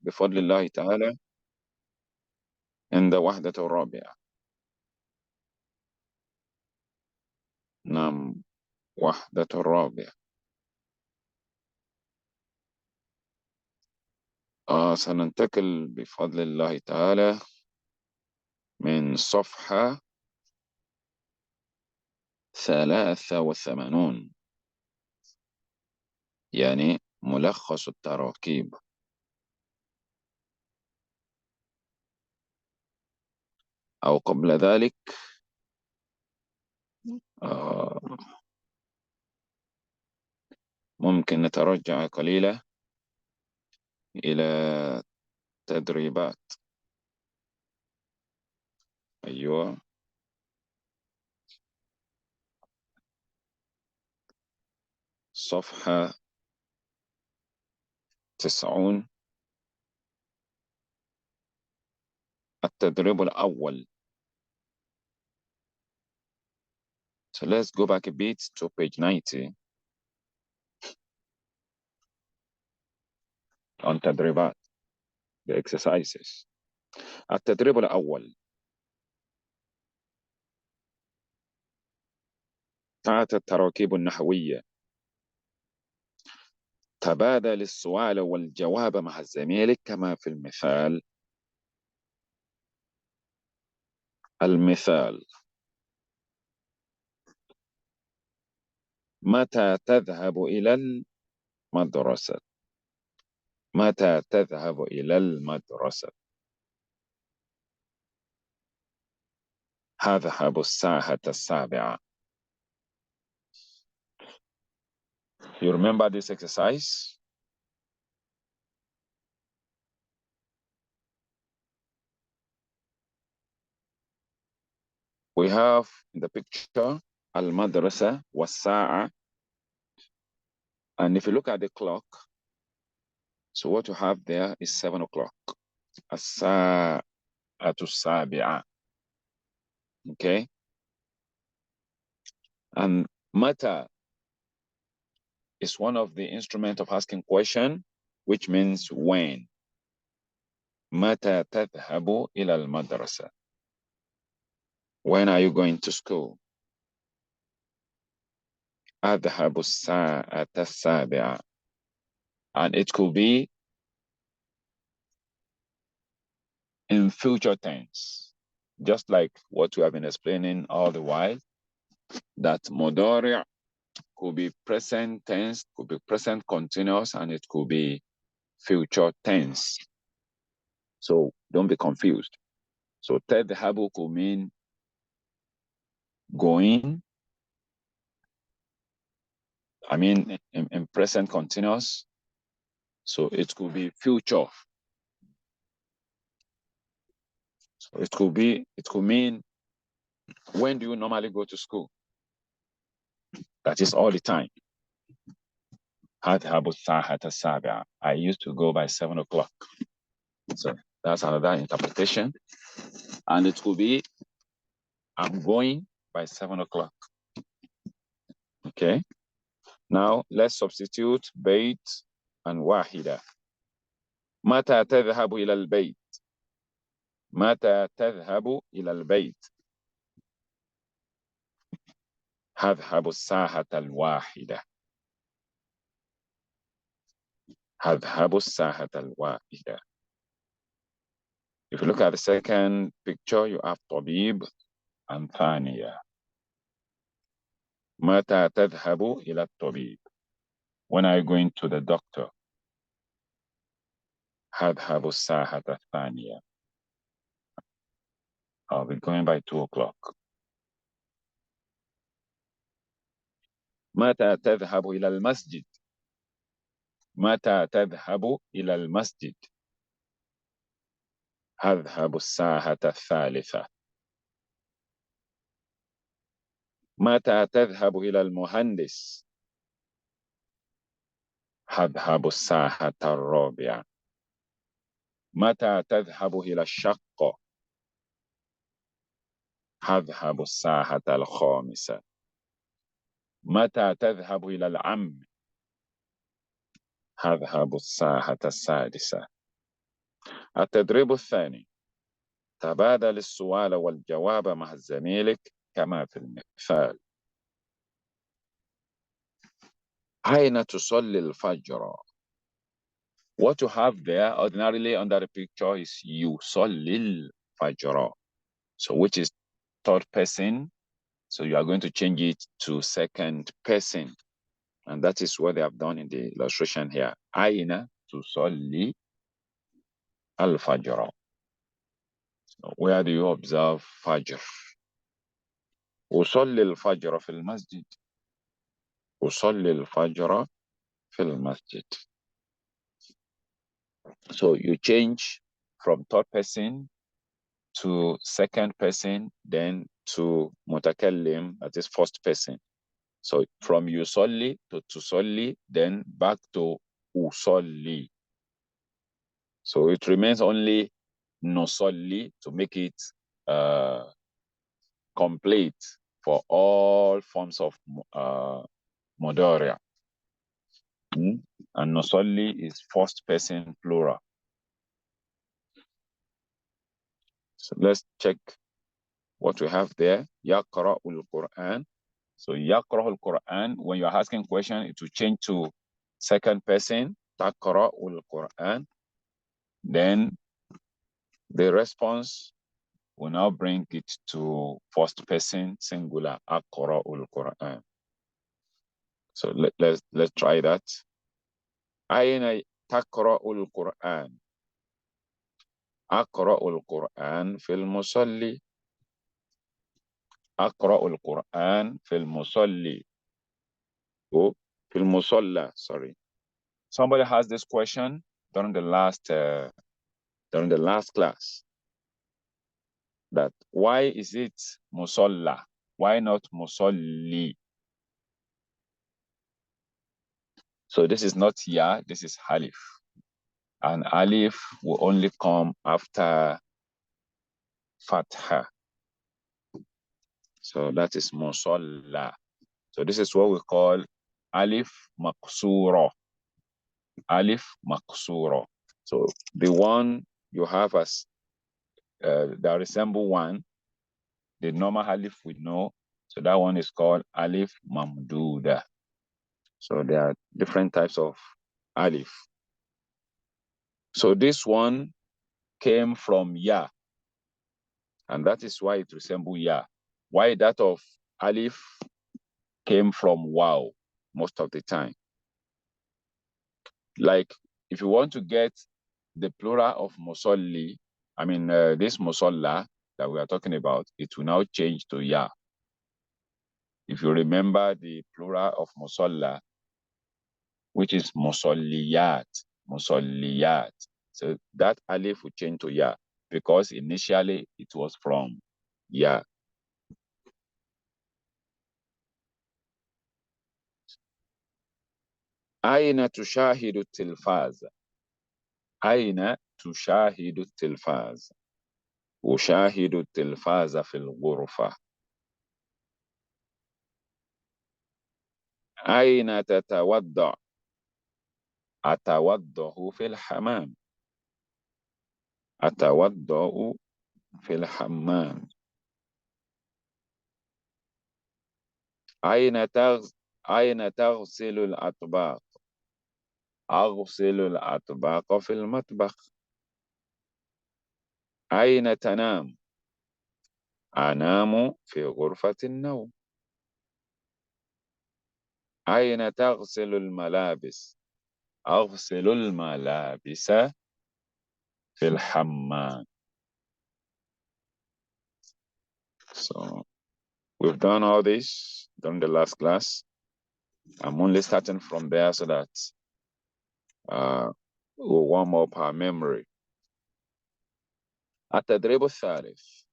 بفضل الله تعالى عند وحدة الرابعة. نعم، وحدة الرابعة. سننتقل بفضل الله تعالى من صفحة 83، يعني ملخص التراكيب. أو قبل ذلك آه، ممكن نترجع قليلا إلى تدريبات. أيوة، صفحة 90، التدريب الأول. So let's go back a bit to page 90 on تدريبات, the exercises. التدريب الأول: تعت التراكيب النحوية. تبادل السؤال والجواب مع زميلك كما في المثال. المثال: متى تذهب إلى المدرسة؟ متى تذهب إلى المدرسة؟ أذهب الساعة 7. You remember this exercise? We have in the picture al-madrasa was-sa'a, and if you look at the clock, so what you have there is 7 o'clock. As-sa'atu sabi'a. Okay? And mata is one of the instruments of asking question, which means when. Mata tadhhabu ila al-madrasa. When are you going to school? Adhhabu as-sa'ata sabi'a. And it could be in future tense, just like what we have been explaining all the while, that mudari' could be present tense, could be present continuous, and it could be future tense. So don't be confused. So tadhhabu could mean going, I mean in present continuous, so it could be future. So it could mean, when do you normally go to school? That is all the time. I used to go by 7 o'clock. So that's another interpretation. And it could be, I'm going by 7 o'clock. Okay. Now let's substitute bait and wahida. متى تذهب إلى البيت؟ متى تذهب إلى البيت؟ أذهب الساعة 1. أذهب الساعة 1. If you look at the second picture, you have طبيب and ثانية. متى تذهب إلى الطبيب? When are you going to the doctor? أذهب الساعة 2. I'll be going by 2 o'clock. متى تذهب إلى المسجد؟ متى تذهب إلى المسجد؟ أذهب الساعة 3. متى تذهب إلى المهندس؟ أذهب الساعة 4. متى تذهب إلى الشقة؟ أذهب الساعة 5. متى تذهب إلى العم؟ أذهب الساعة 6. التدريب الثاني: تبادل السؤال والجواب مع زميلك كما في المثال. أين تصلي الفجر? What you have there ordinarily under the picture is يصلي الفجر. So which is third person. So you are going to change it to second person. And that is what they have done in the illustration here. أين تصلي الفجر? So where do you observe Fajr? أصلي الفجر في المسجد. أصلي الفجر في المسجد. So you change from third person to second person, then to mutakallim, that is first person. So from yusolli to tusolli, then back to usolli. So it remains only nusolli to make it complete for all forms of Modoria. And nusolli is first person plural. So let's check what we have there. Yaqra'ul Quran. So Yaqra'ul Quran, when you're asking a question, it will change to second person. Taqra'ul Quran. Then the response will now bring it to first person singular. Aqra'ul Quran. So let's try that. Aina taqra'ul Quran. Aqra'ul Quran fil musalli. أقرأ القرآن في المصلي. Oh, في المصلى, sorry. Somebody has this question during the last class, that why is it musalla? Why not musalli? So this is not ya, this is alif. And alif will only come after fatha. So that is musalla. So this is what we call alif maqsura. Alif maqsura. So the one you have as that resemble one, the normal alif we know. So that one is called alif mamduda. So there are different types of alif. So this one came from ya, and that is why it resembles ya. Why that of alif came from waw most of the time. Like if you want to get the plural of musalli, I mean this musalla that we are talking about, it will now change to ya. If you remember the plural of musalla, which is musalliyat, musalliyat. So that alif will change to ya because initially it was from ya. أين تشاهد التلفاز؟ أين تشاهد التلفاز؟ أشاهد التلفاز في الغرفة. أين تتوضأ؟ أتوضأ في الحمام. أتوضأ في الحمام. أين تغسل الأطباق؟ أغسل الأطباق في المطبخ. أين تنام؟ أنام في غرفة النوم. أين تغسل الملابس؟ أغسل الملابس في الحمام. So we've done all this during the last class. I'm only starting from there so that we'll warm up our memory. التدريب الثالث: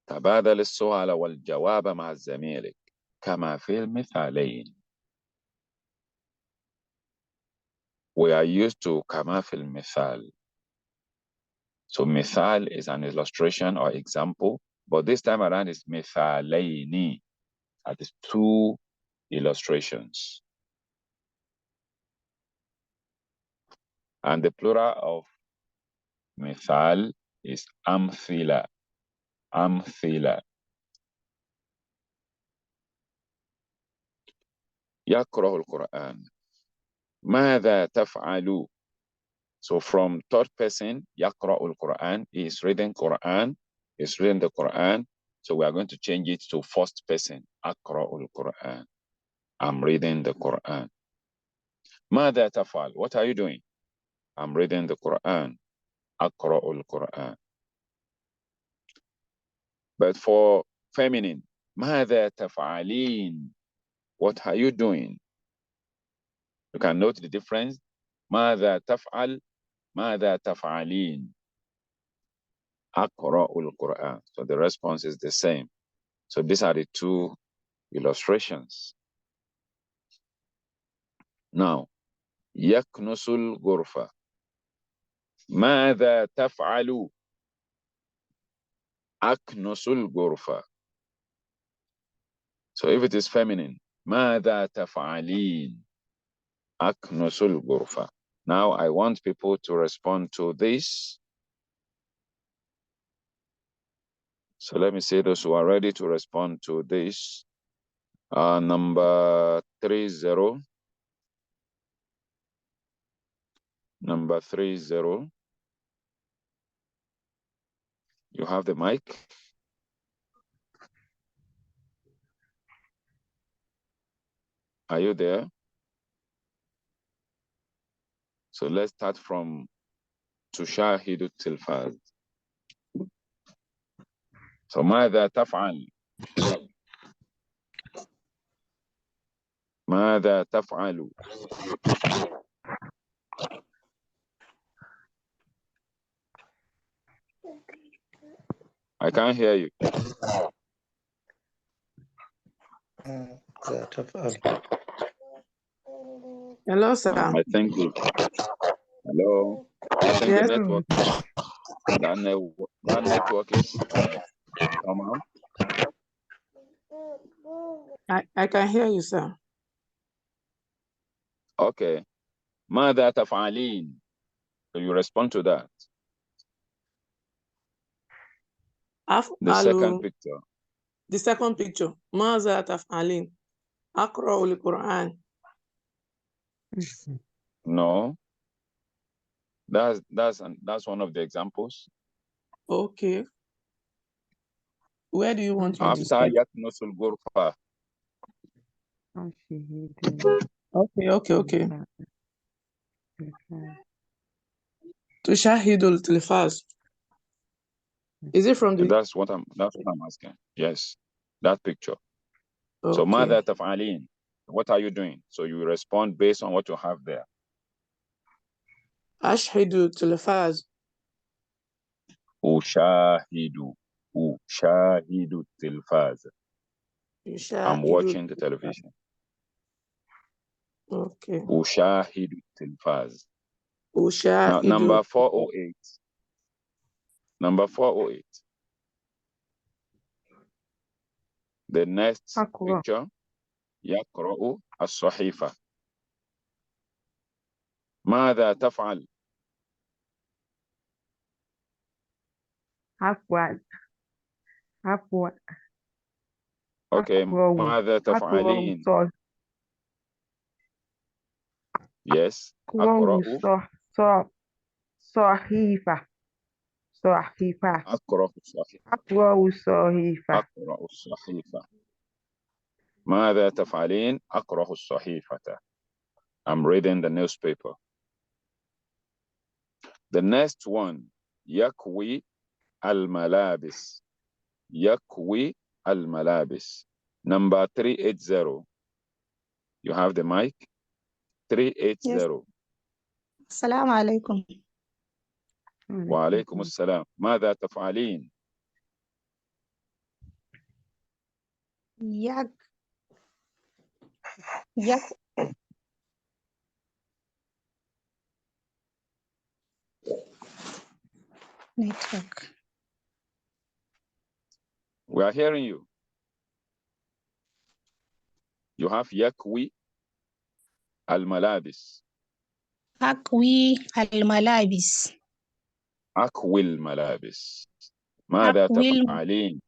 تبادل السؤال والجواب مع زميلك كما في المثالين. We are used to كما في المثال. So mithal is an illustration or example, but this time around it's mithalaini. That is two illustrations. And the plural of Mithal is amthila. Amthila. يقرأ القرآن. ماذا تفعل? So from third person, يقرأ القرآن, is reading Quran, is reading the Quran. So we are going to change it to first person. أقرأ القرآن. I'm reading the Quran. ماذا تفعل? What are you doing? I'm reading the Quran. أقرأ القرآن. But for feminine, ماذا تفعلين? What are you doing? You can note the difference. ماذا تفعل? ماذا تفعلين? أقرأ القرآن. So the response is the same. So these are the two illustrations. Now, يكنس الغرفة. ماذا تفعل؟ أكنس الغرفة. So if it is feminine, ماذا تفعلين؟ أكنس الغرفة. Now I want people to respond to this. So let me see those who are ready to respond to this. Number 30. Number 30. You have the mic. Are you there? So let's start from تشاهد التلفاز. So ماذا تفعل؟ ماذا تفعل؟ I can't hear you. Hello, sir. I think hello. I think Yes. the network. That network is somehow. I can hear you, sir. Okay. ماذا تفعلين? So you respond to that. The second picture. The second picture. ماذا تفعلين؟ أقرأ القرآن. No. That's one of the examples. Okay. Where do you want me to After start? يكنس الغرفة. Okay. تشاهد التلفاز. Is it from the? That's what I'm asking. Yes, that picture. Okay. So ماذا تفعلين? What are you doing? So you respond based on what you have there. أشهد التلفاز. أشاهد التلفاز. I'm watching the television. Okay. أشاهد التلفاز. Now, number 408. Number 408. The next picture. يقرأ الصحيفة. ماذا تفعل؟ Okay. ماذا تفعلين؟ Yes. أقرأ صحيفة. أقرأ الصحيفة. ماذا تفعلين؟ أقرأ الصحيفة. I'm reading the newspaper. The next one, يكوي الملابس. يكوي الملابس. Number 380. You have the mic. 380. السلام عليكم. وعليكم السلام. ماذا تفعلين؟ Network. We are hearing you. You have يكوي الملابس. أكوي الملابس. أكوي الملابس. ماذا تفعلين؟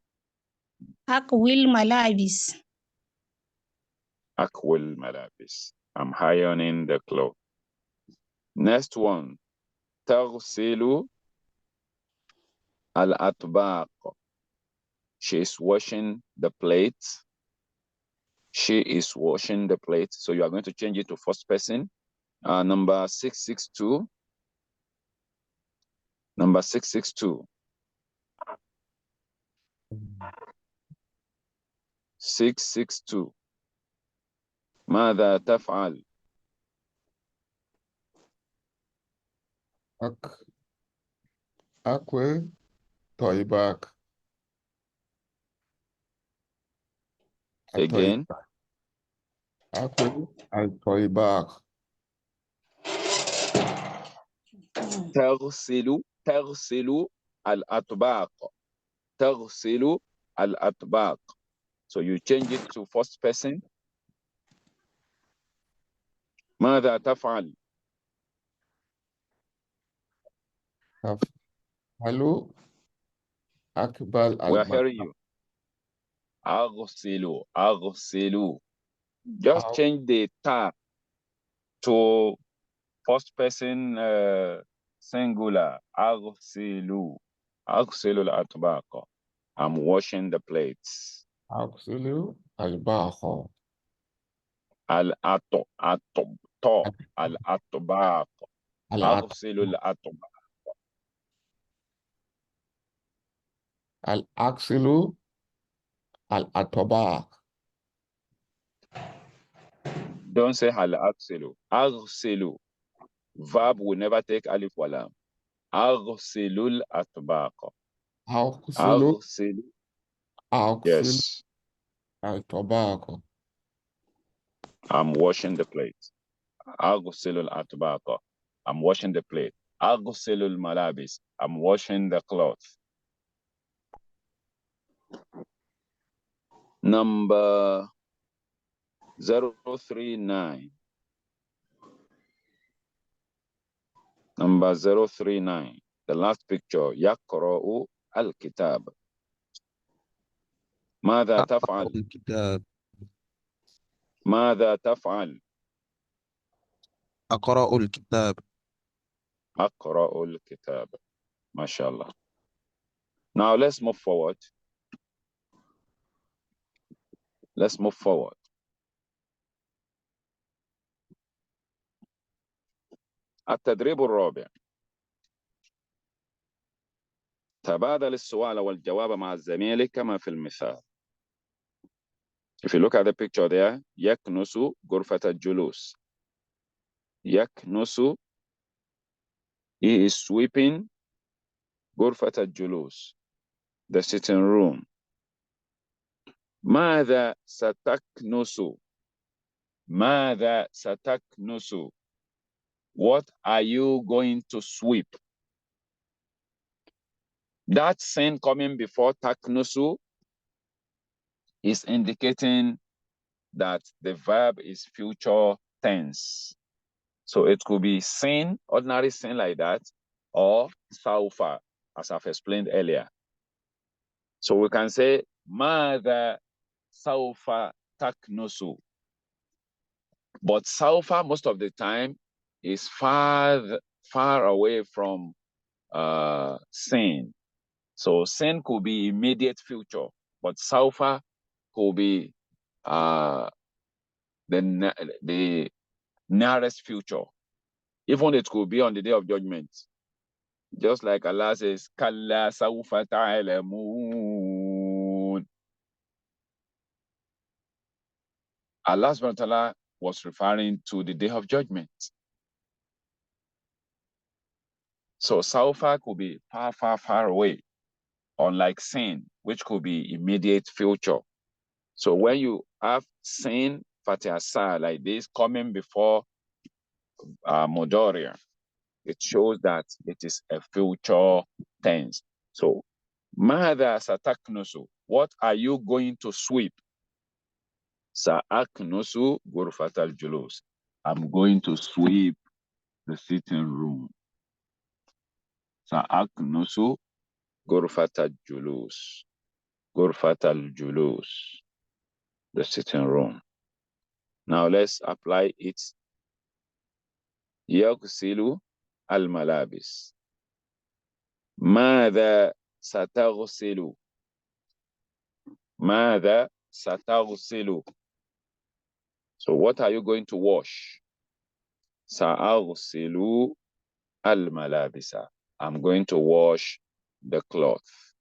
أكوي الملابس. أكوي الملابس. I'm ironing the clothes. Next one. تغسل الأطباق. She is washing the plates. She is washing the plates. So you are going to change it to first person. Number 662. Number 662. 662. ماذا تفعل؟ أكوي طيباك. Again. أكوي الطيباك. تغسل الأطباق. تغسل الأطباق. So you change it to first person. ماذا تفعل؟ تفعل أقبل We are hearing you. أغسل. أغسل. Just change the ta to first person singular. أغسل. أغسل الأطباق. I'm washing the plates. أغسل الباخ. الأطباق. أغسل الأطباق. أغسل الأطباق. Don't say أغسل. أغسل. Verb will never take alif walam. أغسل الأطباق. أغسل. Yes. الطباق. I'm washing the plate. أغسل الأطباق. I'm washing the plate. أغسل الملابس. I'm washing the cloth. Number 039. Number 039. The last picture. يقرأ الكتاب. ماذا تفعل؟ الكتاب. ماذا تفعل؟ أقرأ الكتاب. أقرأ الكتاب. ما شاء الله. Now let's move forward. Let's move forward. التدريب الرابع. تبادل السؤال والجواب مع الزميل كما في المثال. If you look at the picture there, يكنس غرفة الجلوس. يكنس, he is sweeping غرفة الجلوس, the sitting room. ماذا ستكنس؟ ماذا ستكنس? What are you going to sweep? That sin coming before taknusu is indicating that the verb is future tense. So it could be sin, ordinary sin like that, or saufa, as I've explained earlier. So we can say, Mada saufa taknusu. But saufa, most of the time, is far away from sin. So sin could be immediate future, but saufa could be the nearest future. Even it could be on the day of judgment. Just like Allah says, Kalla sawfa ta'lamun. Allah subhanahu wa ta'ala was referring to the day of judgment. So sawfa could be far away, unlike sin, which could be immediate future. So when you have sin, Fatiha like this coming before Modoria, it shows that it is a future tense. So, Mada sataknusu, what are you going to sweep? Sa'aknusu gurfatal julus. I'm going to sweep the sitting room. Sa'aknusu ghurfata julus. Ghurfata al-julus. The sitting room. Now let's apply it. Yaghsilu al-malabis. ماذا ستغسل؟ ماذا ستغسل? So what are you going to wash? سأغسل الملابس. I'm going to wash the cloth.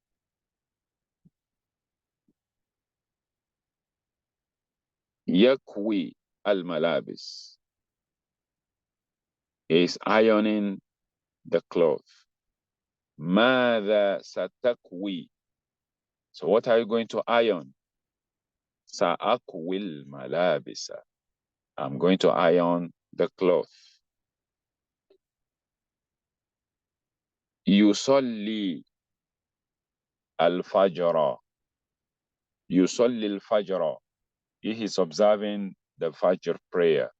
يكوي الملابس is ironing the cloth. ماذا ستكوي? So what are you going to iron? سأكوي الملابس. I'm going to iron the cloth. يصلي الفجر. يصلي الفجر. He is observing the Fajr prayer.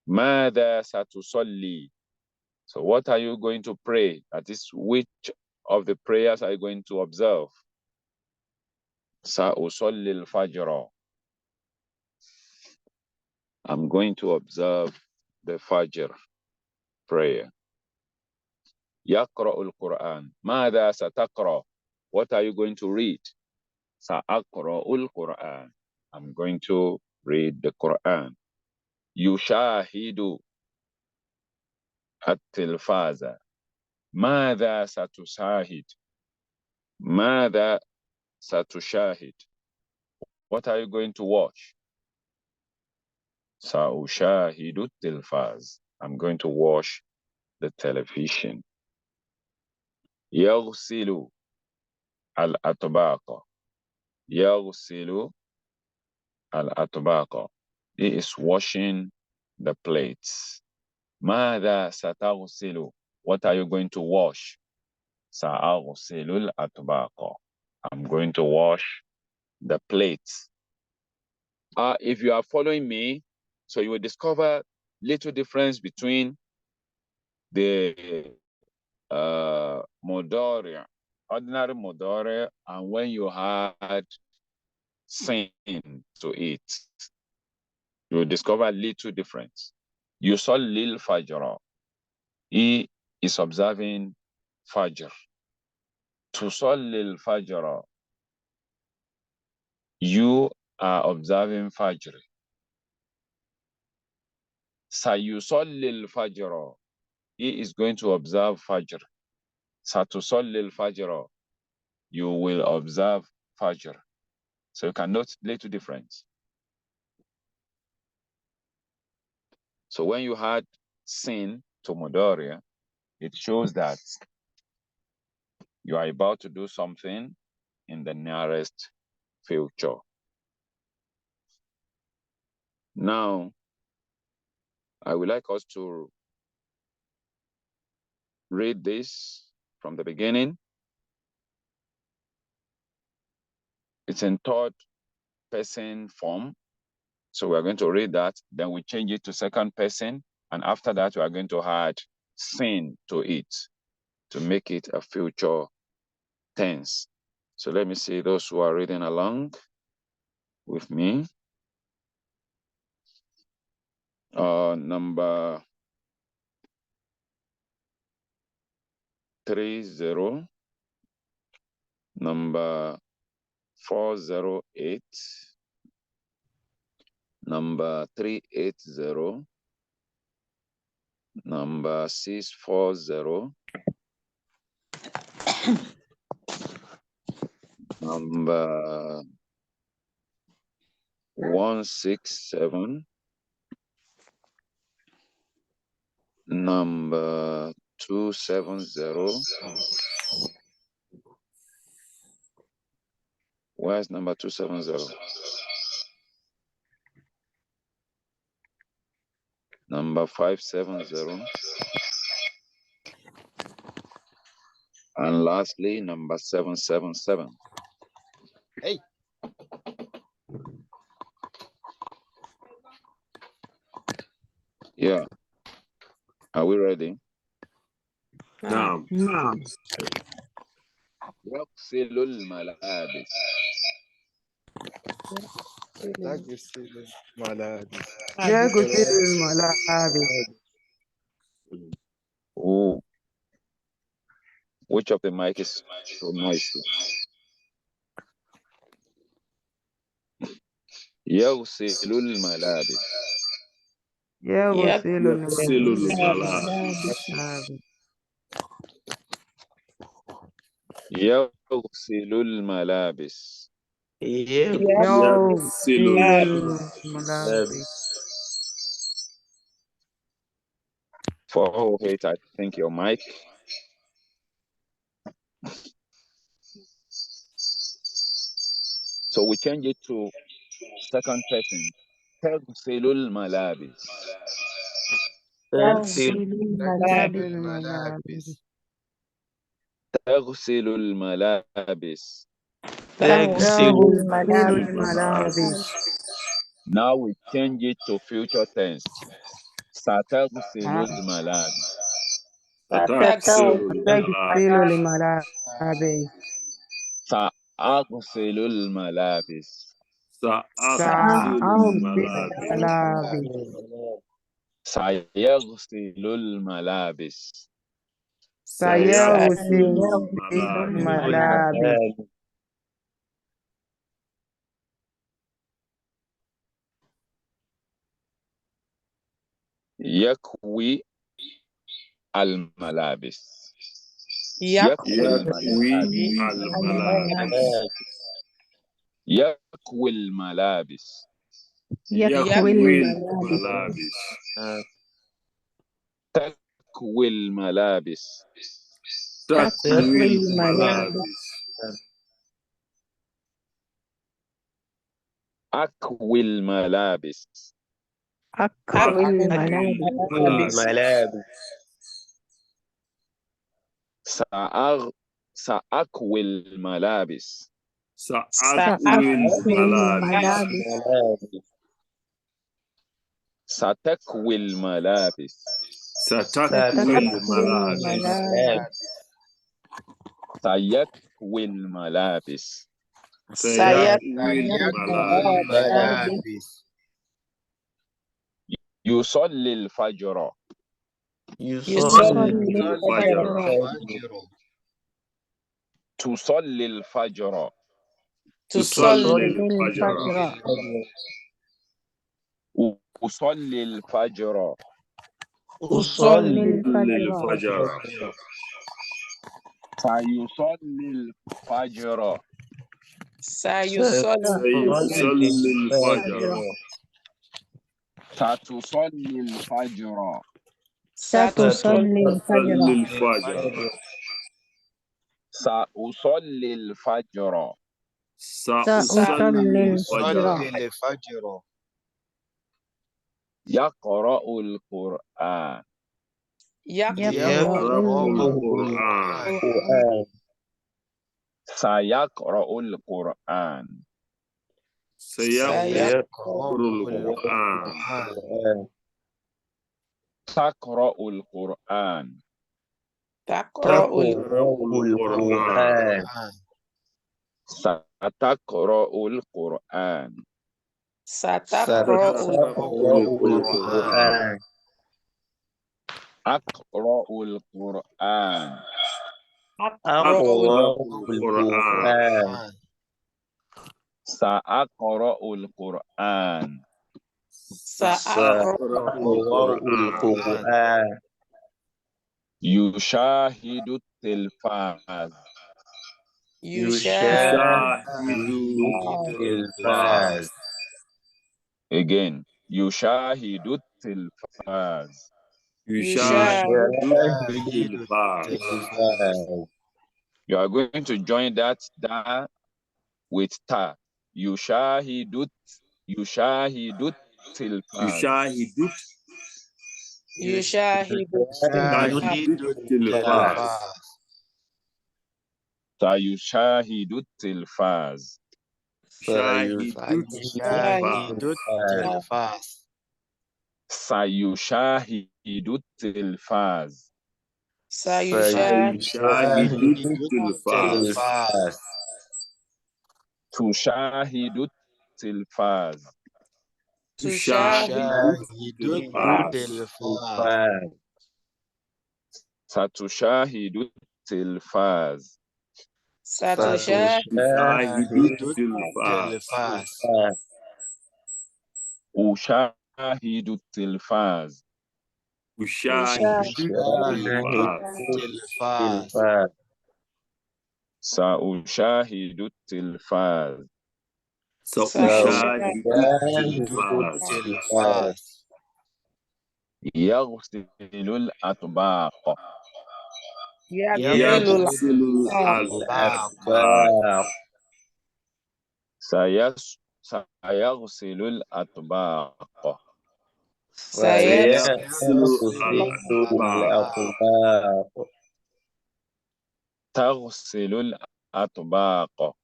ماذا ستصلي? So what are you going to pray? That is, which of the prayers are you going to observe? سأصلي الفجر. I'm going to observe the Fajr prayer. يقرأ القرآن. ماذا ستقرأ? What are you going to read? سأقرأ القرآن. I'm going to read the Quran. يشاهد التلفاز. ماذا ستشاهد؟ ماذا ستشاهد? What are you going to watch? سأشاهد التلفاز. I'm going to watch the television. يغسل الأطباق. يغسل الأطباق. He is washing the plates. ماذا ستغسل? What are you going to wash? سأغسل الأطباق. I'm going to wash the plates. If you are following me, so you will discover little difference between the Modori, ordinary Modori, and when you had sin to it. You will discover little difference. You saw Lil Fajr. He is observing Fajr. To saw Lil Fajr, you are observing Fajr. Sayusallil Fajr, he is going to observe Fajr. Satusallil Fajr, you will observe Fajr. So you can note little difference. So when you had sin to Mudaria, it shows that you are about to do something in the nearest future. Now, I would like us to read this from the beginning. It's in third person form. So we're going to read that, then we change it to second person, and after that we are going to add sin to it to make it a future tense. So let me see those who are reading along with me. Number 30, number 408, number 380, number 640, number 167, number 270. Where's number 270? Number 570. And lastly, number 777. Hey. Yeah. Are we ready? نعم. يغسل الملابس. تغسل الملابس. يغسل الملابس. Oh, which of the mic is so noisy? يغسل الملابس. يغسل يغسل الملابس. الملابس. يغسل الملابس. يغسل الملابس. For it, I think your mic. So we change it to second person. تغسل الملابس. تغسل الملابس. تغسل الملابس. تغسل الملابس. Now we change it to future tense. ستغسل الملابس. تغسل تغسل الملابس. سأغسل الملابس. سأغسل الملابس. سيغسل الملابس. سيغسل الملابس. يكوي الملابس. يكوي الملابس. يكوي الملابس. يكوي الملابس. تكوي الملابس. تكوي الملابس. أكوي الملابس. أكوي الملابس. سأكوي الملابس. سأكوي الملابس. ستكوي الملابس. ستكوي الملابس. سيكوي الملابس. سيكوي الملابس. يصلي الفجر. يصلي الفجر. تصلي الفجر. تصلي الفجر. أصلي الفجر. أصلي الفجر. سيصلي الفجر. سيصلي الفجر. ستصلي الفجر. ستصلي تصلي الفجر. الفجر. سأصلي الفجر. سأصلي صلي الفجر. الفجر. يقرأ القرآن. يقرأ القرآن. سيقرأ القرآن. سيقرأ القرآن. تقرأ القرآن. تقرأ القرآن. ستقرأ القرآن. تقرأ القرآن. أقرأ القرآن. أقرأ القرآن. سأقرأ القرآن. سأقرأ القرآن. يشاهد التلفاز. يشاهد التلفاز. Again, يشاهد التلفاز. يشاهد التلفاز. You are going to join that da with ta. يشاهد التلفاز. يشاهد التلفاز. سيشاهد التلفاز. يشاهد التلفاز. سيشاهد التلفاز. سيشاهد التلفاز. تشاهد التلفاز. تشاهد شاهد التلفاز. التلفاز. ستشاهد التلفاز. ستشاهد التلفاز. التلفاز. أشاهد التلفاز. أشاهد التلفاز. سأشاهد التلفاز. سأشاهد التلفاز. التلفاز. يغسل الأطباق. يغسل الأطباق. سيغسل الأطباق. سيغسل الأطباق. تغسل الأطباق.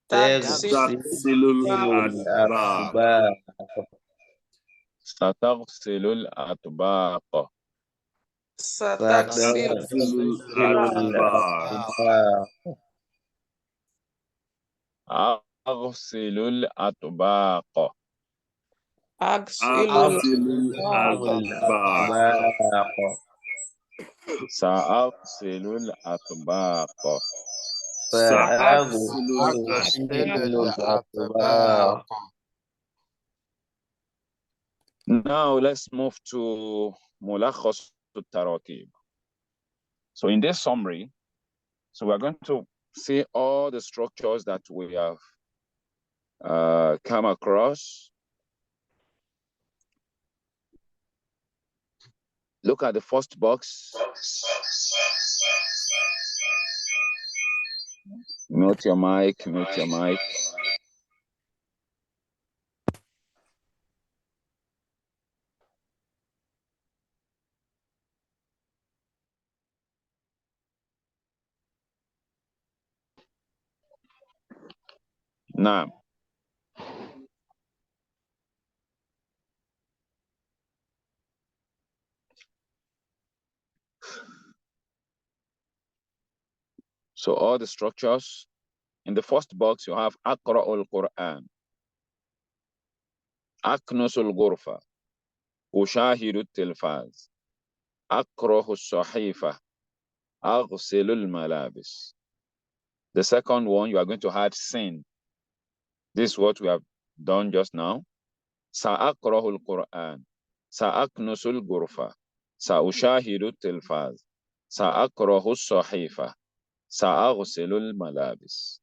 تغسل الأطباق. ستغسل الأطباق. تغسل الأطباق. أغسل الأطباق. أغسل الأطباق. سأغسل الأطباق. سأغسل الأطباق. Now let's move to ملخص التراكيب. So in this summary, so we're going to see all the structures that we have come across. Look at the first box. Mute your mic, mute your mic. Now, so all the structures. In the first box, you have أقرأ القرآن. أكنس الغرفة. أشاهد التلفاز. أقرأ الصحيفة. أغسل الملابس. The second one, you are going to have sin. This is what we have done just now. سأقرأ القرآن. سأكنس الغرفة. سأشاهد التلفاز. سأقرأ الصحيفة. سأغسل الملابس.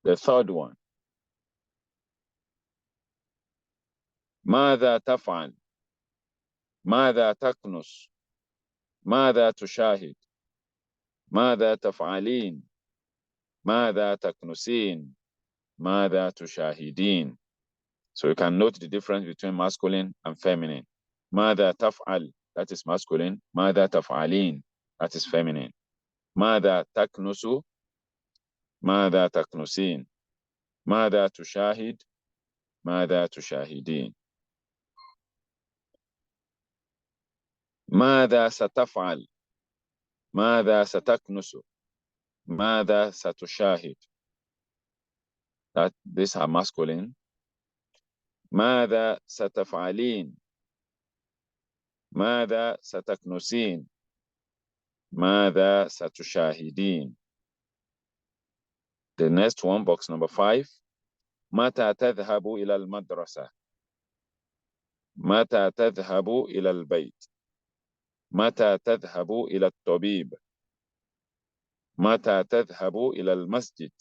The third one. ماذا تفعل؟ ماذا تكنس؟ ماذا تشاهد؟ ماذا تفعلين؟ ماذا تكنسين؟ ماذا تشاهدين? So you can note the difference between masculine and feminine. ماذا تفعل, that is masculine. ماذا تفعلين, that is feminine. ماذا تكنس, ماذا تكنسين. ماذا تشاهد, ماذا تشاهدين. ماذا ستفعل, ماذا ستكنس, ماذا ستشاهد. That these are masculine. ماذا ستفعلين, ماذا ستكنسين, ماذا ستشاهدين. The next one, box number 5. متى تذهب إلى المدرسة؟ متى تذهب إلى البيت؟ متى تذهب إلى الطبيب؟ متى تذهب إلى المسجد؟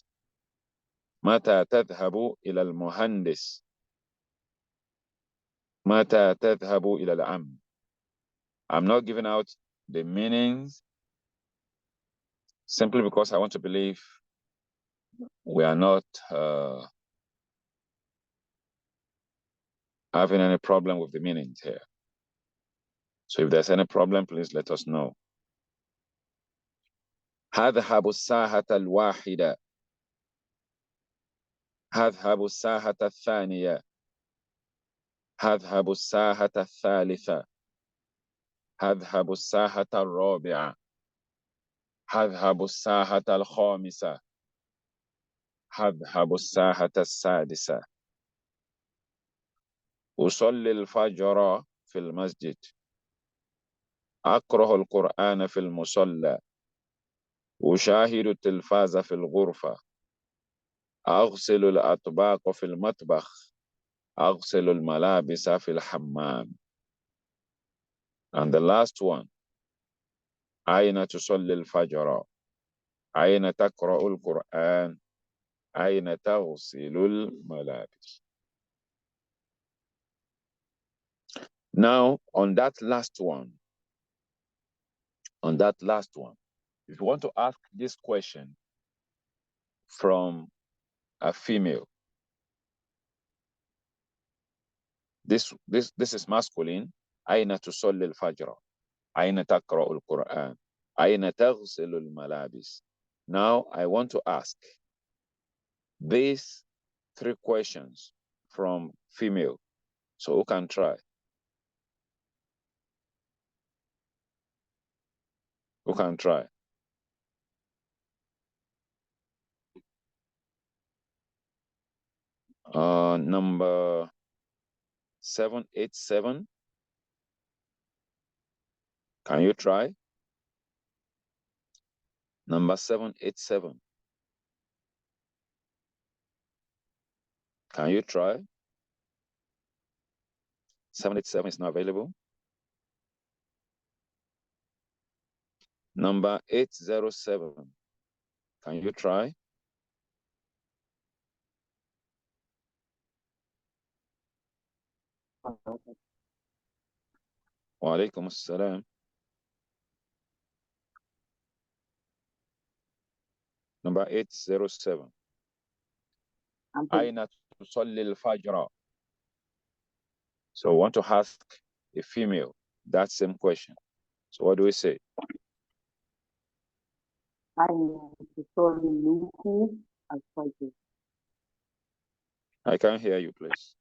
متى تذهب إلى المهندس؟ متى تذهب إلى العم؟ I'm not giving out the meanings simply because I want to believe we are not having any problem with the meanings here. So if there's any problem, please let us know. هذهب الساعة الواحدة. هذهب الساعة الثانية. هذهب الساعة الثالثة. أذهب الساعة الرابعة. أذهب الساعة الخامسة. أذهب الساعة السادسة. أصلي الفجر في المسجد. أقرأ القرآن في المصلى. أشاهد التلفاز في الغرفة. أغسل الأطباق في المطبخ. أغسل الملابس في الحمام. And the last one. أين تصلي الفجر؟ أين تقرأ القرآن؟ أين تغسل الملابس؟ Now, on that last one, if you want to ask this question from a female, this is masculine. أين تصلي الفجر؟ أين تقرأ القرآن؟ أين تغسل الملابس? Now, I want to ask these 3 questions from female. So who can try? Who can try? Number 787. Can you try? Number 787. Can you try? 787 is not available. Number 807. Can you try? Wa alaikum assalam. Number 807. أين تصلي الفجر? So I want to ask a female that same question. So what do we say? I can't hear you, please.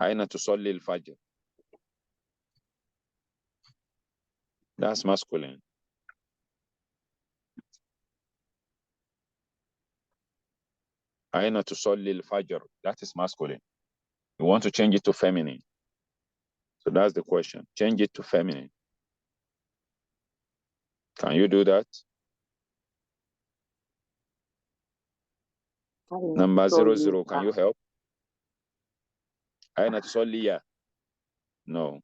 أين تصلي الفجر? That's masculine. أين تصلي الفجر? That is masculine. You want to change it to feminine. So that's the question. Change it to feminine. Can you do that? Number 00, can you help? أين تصلي? No.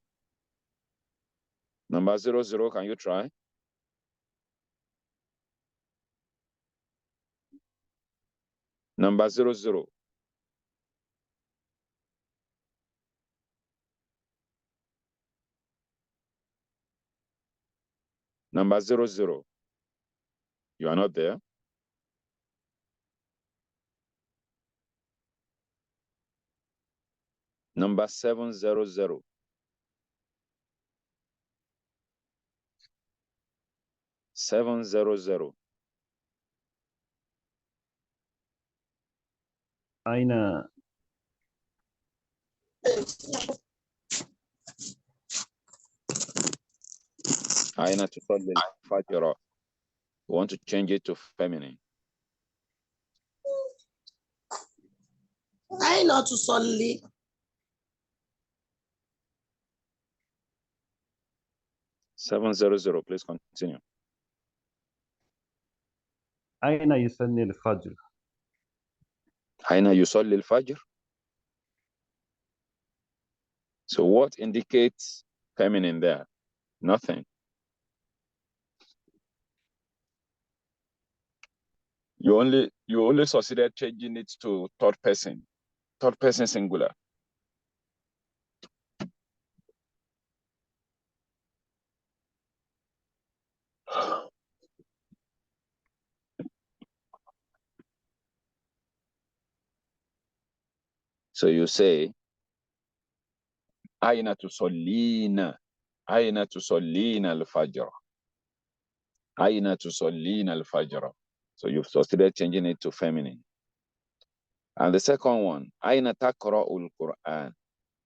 Number 00, can you try? Number 00. Number 00. You are not there? Number 700. أين أين تصلي الفجر? You want to change it to feminine. أين تصلي؟ 700, please continue. أين يصلي الفجر؟ أين يصلي الفجر? So what indicates feminine there? Nothing. You only succeeded changing it to third person singular. So you say, أين تصلين? أين تصلين الفجر? أين تصلين الفجر? So you've succeeded changing it to feminine. And the second one, أين تقرأ القرآن?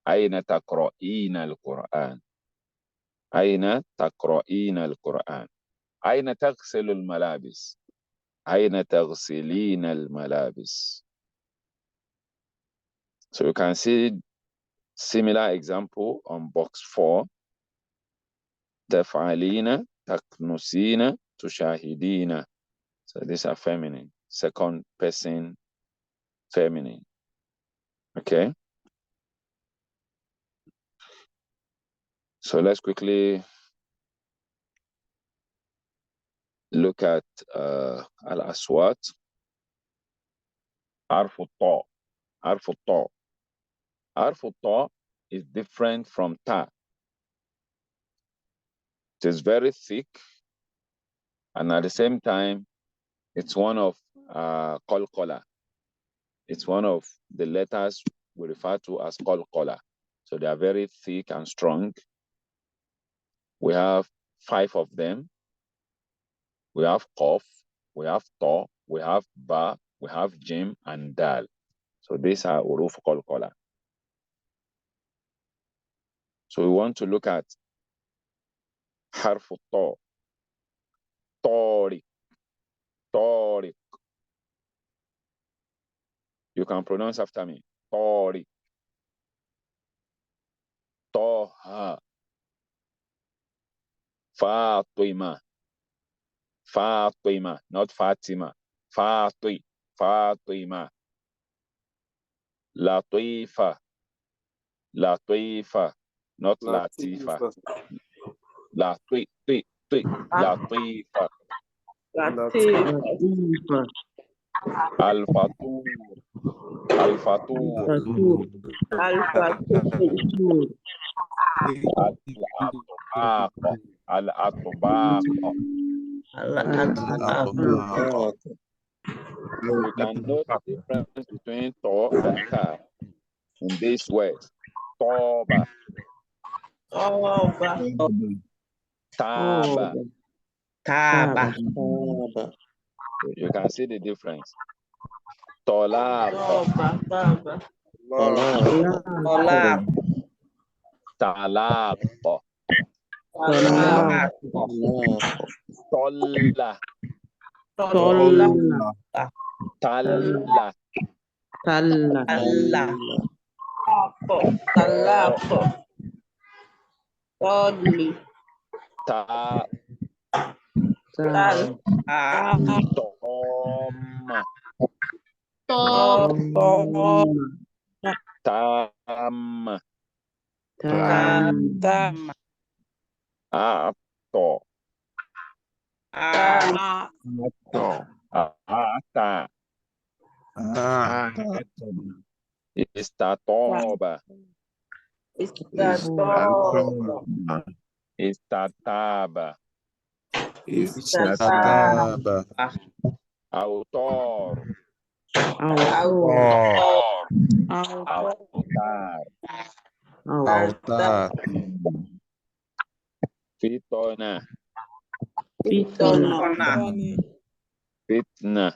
أين تقرأين القرآن? أين تقرأين القرآن؟ أين تغسل الملابس؟ أين تغسلين الملابس? So you can see similar example on box 4. تفعلين, تكنسين, تشاهدين. So these are feminine, second person feminine. Okay. So let's quickly look at al-aswat. Harf al-ta. Harf al-ta. Harf al-ta is different from ta. It is very thick, and at the same time, it's one of qalqala. It's one of the letters we refer to as qalqala. So they are very thick and strong. We have 5 of them. We have qaf, we have ta, we have ba, we have jim, and dal. So these are uruf qalqala. So we want to look at harf ta. Tariq. Tariq. You can pronounce after me. Tariq. Taha. Fatima. Fatima, not Fatima. Fatima. Latifa. Latifa, not Latifa. Latifa. Latifa. Al-Fatur. Al-Fatur. Al-Fatur. Al-Atbaq. Al-Atbaq. You can note the difference between to and ta in these words. Toba. Taba. Taba. You can see the difference. Tolab. Talaq. Tolla. Talla. Ta. Tam. Ato. Ata. Istatoba. Istataba. Autor. Autar. Fitona. Fitna.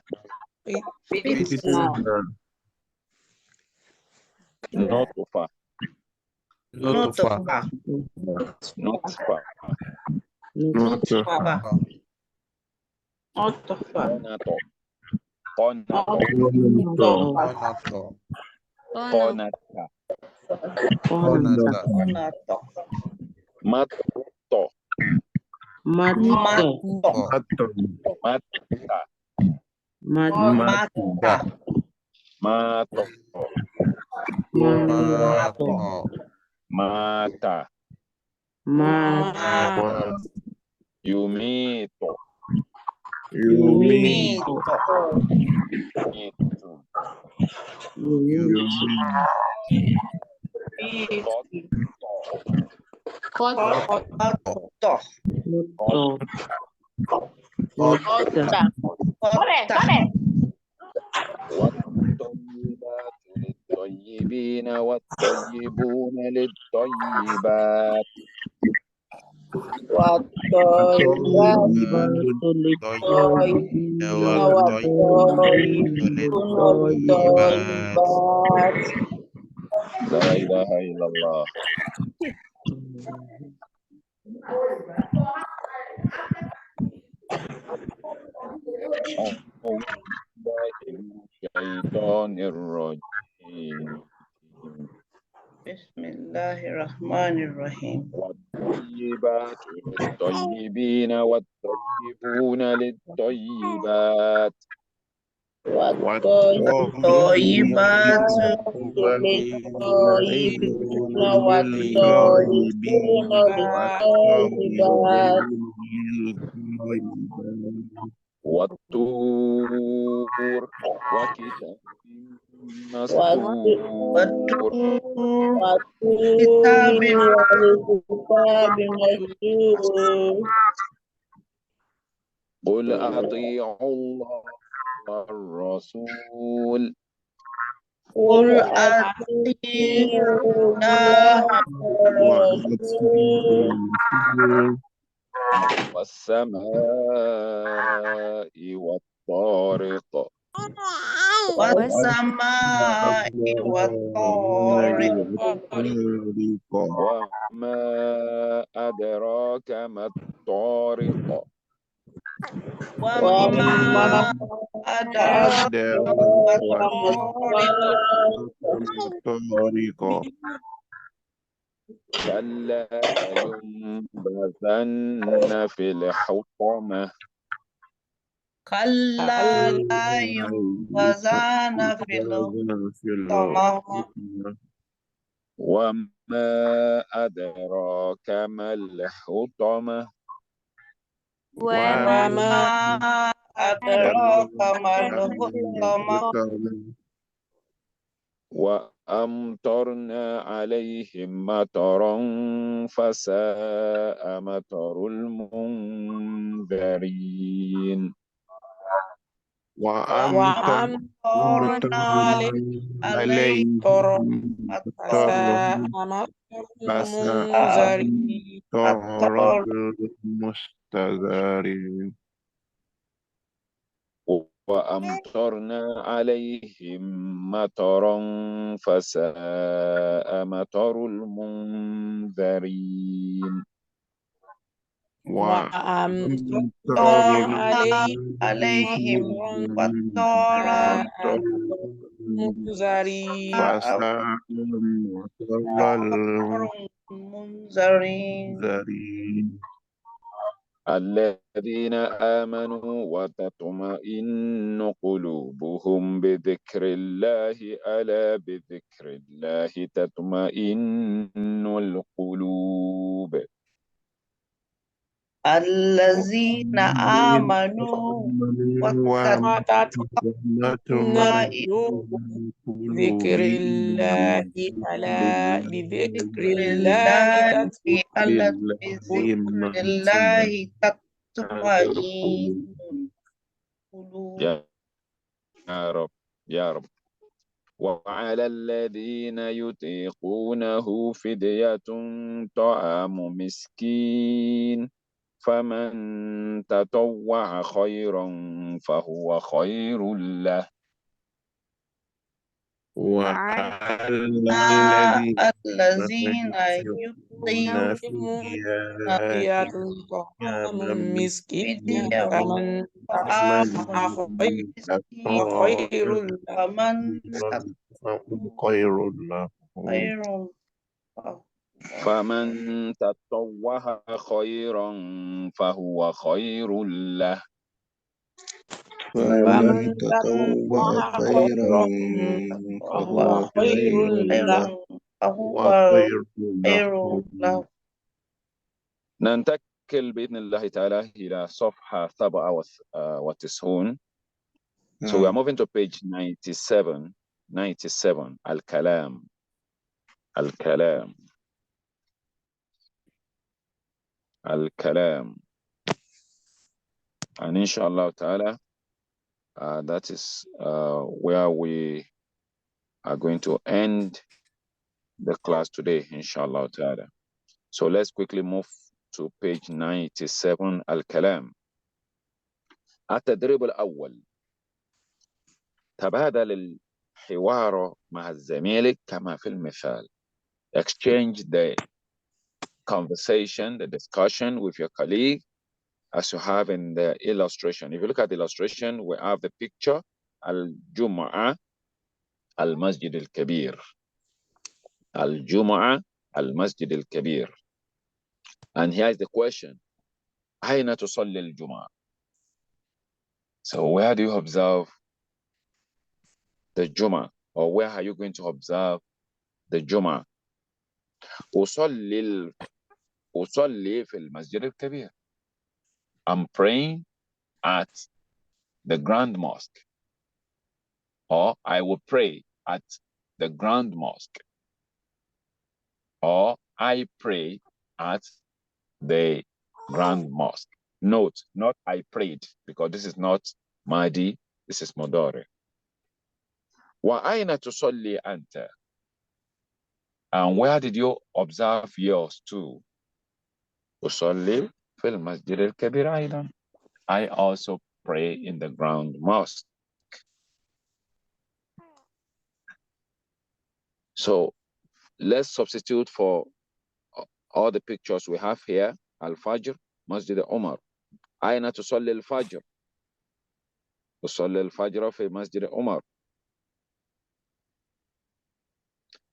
Notfa. Matto. Mata. Yumito. والطيبات للطيبين والطيبون للطيبات. والطيبات للطيبين والطيبون والطيبات لا إله إلا الله. أعوذ بالله من الشيطان الرجيم. بسم الله الرحمن الرحيم. والطيبات للطيبين والطيبون للطيبات والطيبات للطيبين والطيبون للطيبات والطور وكتاب مسطور والطور والكتاب مسطور قل أطيعوا الله والرسول قل أطيعوا الله والرسول والسماء والطارق والسماء والطارق وما أدراك ما الطارق وما أدراك ما الطارق كلا لينبذن في الحطمة كلا لا ينبذن في الحطمة وما أدراك ما الحطمة وما أدراك ما الحطمة وأمطرنا عليهم مطرا فساء مطر المنذرين وأمطرنا عليهم مطر المستذرين وأمطرنا عليهم مطرا فساء مطر المنذرين وأمطرنا عليهم مطرا فساء مطر المنذرين الذين آمنوا وتطمئن قلوبهم بذكر الله ألا بذكر الله تطمئن القلوب الذين آمنوا وتطمئن ذكر الله ألا بذكر الله الله ألا بالله بذكر الله تطمئن القلوب. يا رب يا رب. وعلى الذين يطيقونه فدية طعام مسكين فمن تطوع خيرا فهو خير له وعلى الذين يطيعون فدية طعام مسكين فدية فمن طعام تطوع مسكين خير له فمن خير له خير فمن تطوع خيرا فهو خير له فمن تطوع خيرا فهو خير له فهو خير له. ننتقل بإذن الله تعالى إلى صفحة 97. So we are moving to page 97. الكلام and inshallah ta'ala that is where we are going to end the class today, inshallah ta'ala. So let's quickly move to page 97 الكلام. التدريب الأول: تبادل الحوار مع زميلك كما في المثال. Exchange the conversation, the discussion with your colleague as you have in the illustration. If you look at the illustration, we have the picture, Al-Jumu'ah, Al-Masjid Al-Kabir. Al-Jumu'ah, Al-Masjid Al-Kabir. And here is the question: أين تصلي الجمعة? So where do you observe the Jumu'ah? Or where are you going to observe the Jumu'ah? أصلي في المسجد الكبير. I'm praying at the Grand Mosque. Or I will pray at the Grand Mosque. Or I pray at the Grand Mosque. Note, not I prayed, because this is not Mahdi, this is Modore. وَأَيْنَ تُصَلِّي أَنْتَ? And where did you observe yours too? أُصَلِّي فِي الْمَسْجِدِ الْكَبِيرِ أيضا. I also pray in the Grand Mosque. So let's substitute for all the pictures we have here. Al-Fajr, Masjid Umar. أين تصلي الفجر? تصلي الفجر في مسجد عمر.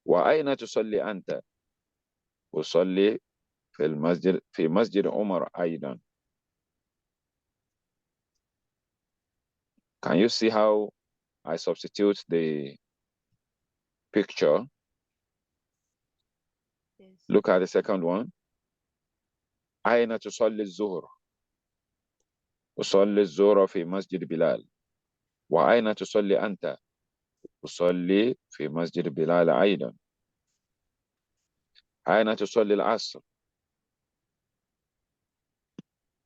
وأين تصلي أنت؟ أصلي في مسجد عمر أيضا. Can you see how I substitute the picture? Yes. Look at the second one. أين تصلي الظهر؟ أصلي الظهر في مسجد بلال. وأين تصلي أنت؟ أصلي في مسجد بلال أيضا. أين تصلي العصر؟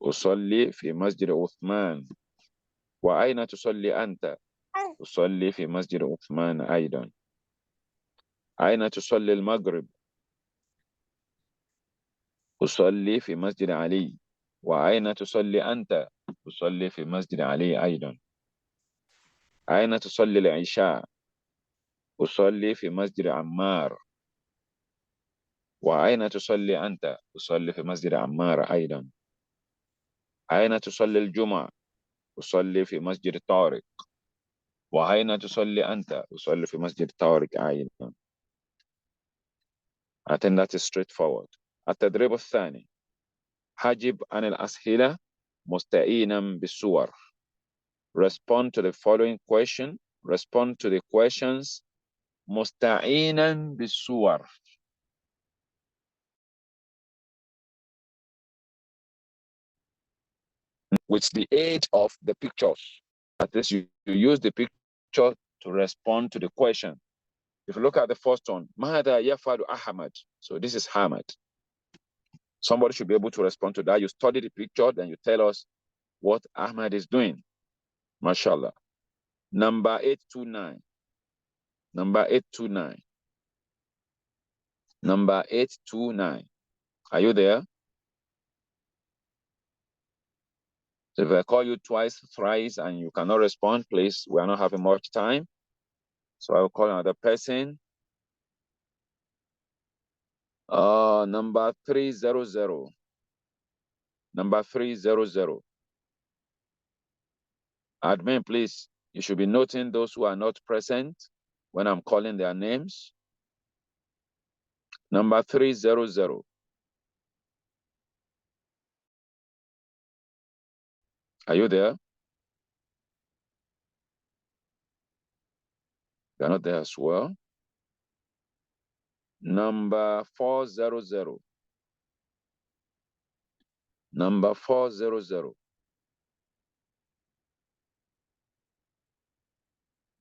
أصلي في مسجد عثمان. وأين تصلي أنت؟ أصلي في مسجد عثمان أيضا. أين تصلي المغرب؟ أصلي في مسجد علي. وأين تصلي أنت؟ أصلي في مسجد علي أيضا. أين تصلي العشاء؟ أصلي في مسجد عمار. وأين تصلي أنت؟ أصلي في مسجد عمار أيضا. أين تصلي الجمعة؟ أصلي في مسجد طارق. وأين تصلي أنت؟ أصلي في مسجد طارق أيضا. I think that is straightforward. التدريب الثاني: حجب عن الأسئلة مستعينا بالصور. Respond to the following question. Respond to the questions مستعينا بالصور. With the aid of the pictures. That is, you use the picture to respond to the question. If you look at the first one, ماذا يفعل أحمد? So this is Ahmad. Somebody should be able to respond to that. You study the picture, then you tell us what Ahmad is doing. MashaAllah. Number 829. Number 829. Number 829. Are you there? So if I call you twice, thrice, and you cannot respond, please, we are not having much time. So I will call another person. Number 300. Number 300. Admin, please, you should be noting those who are not present when I'm calling their names. Number 300. Are you there? They're not there as well. Number 400. Number 400.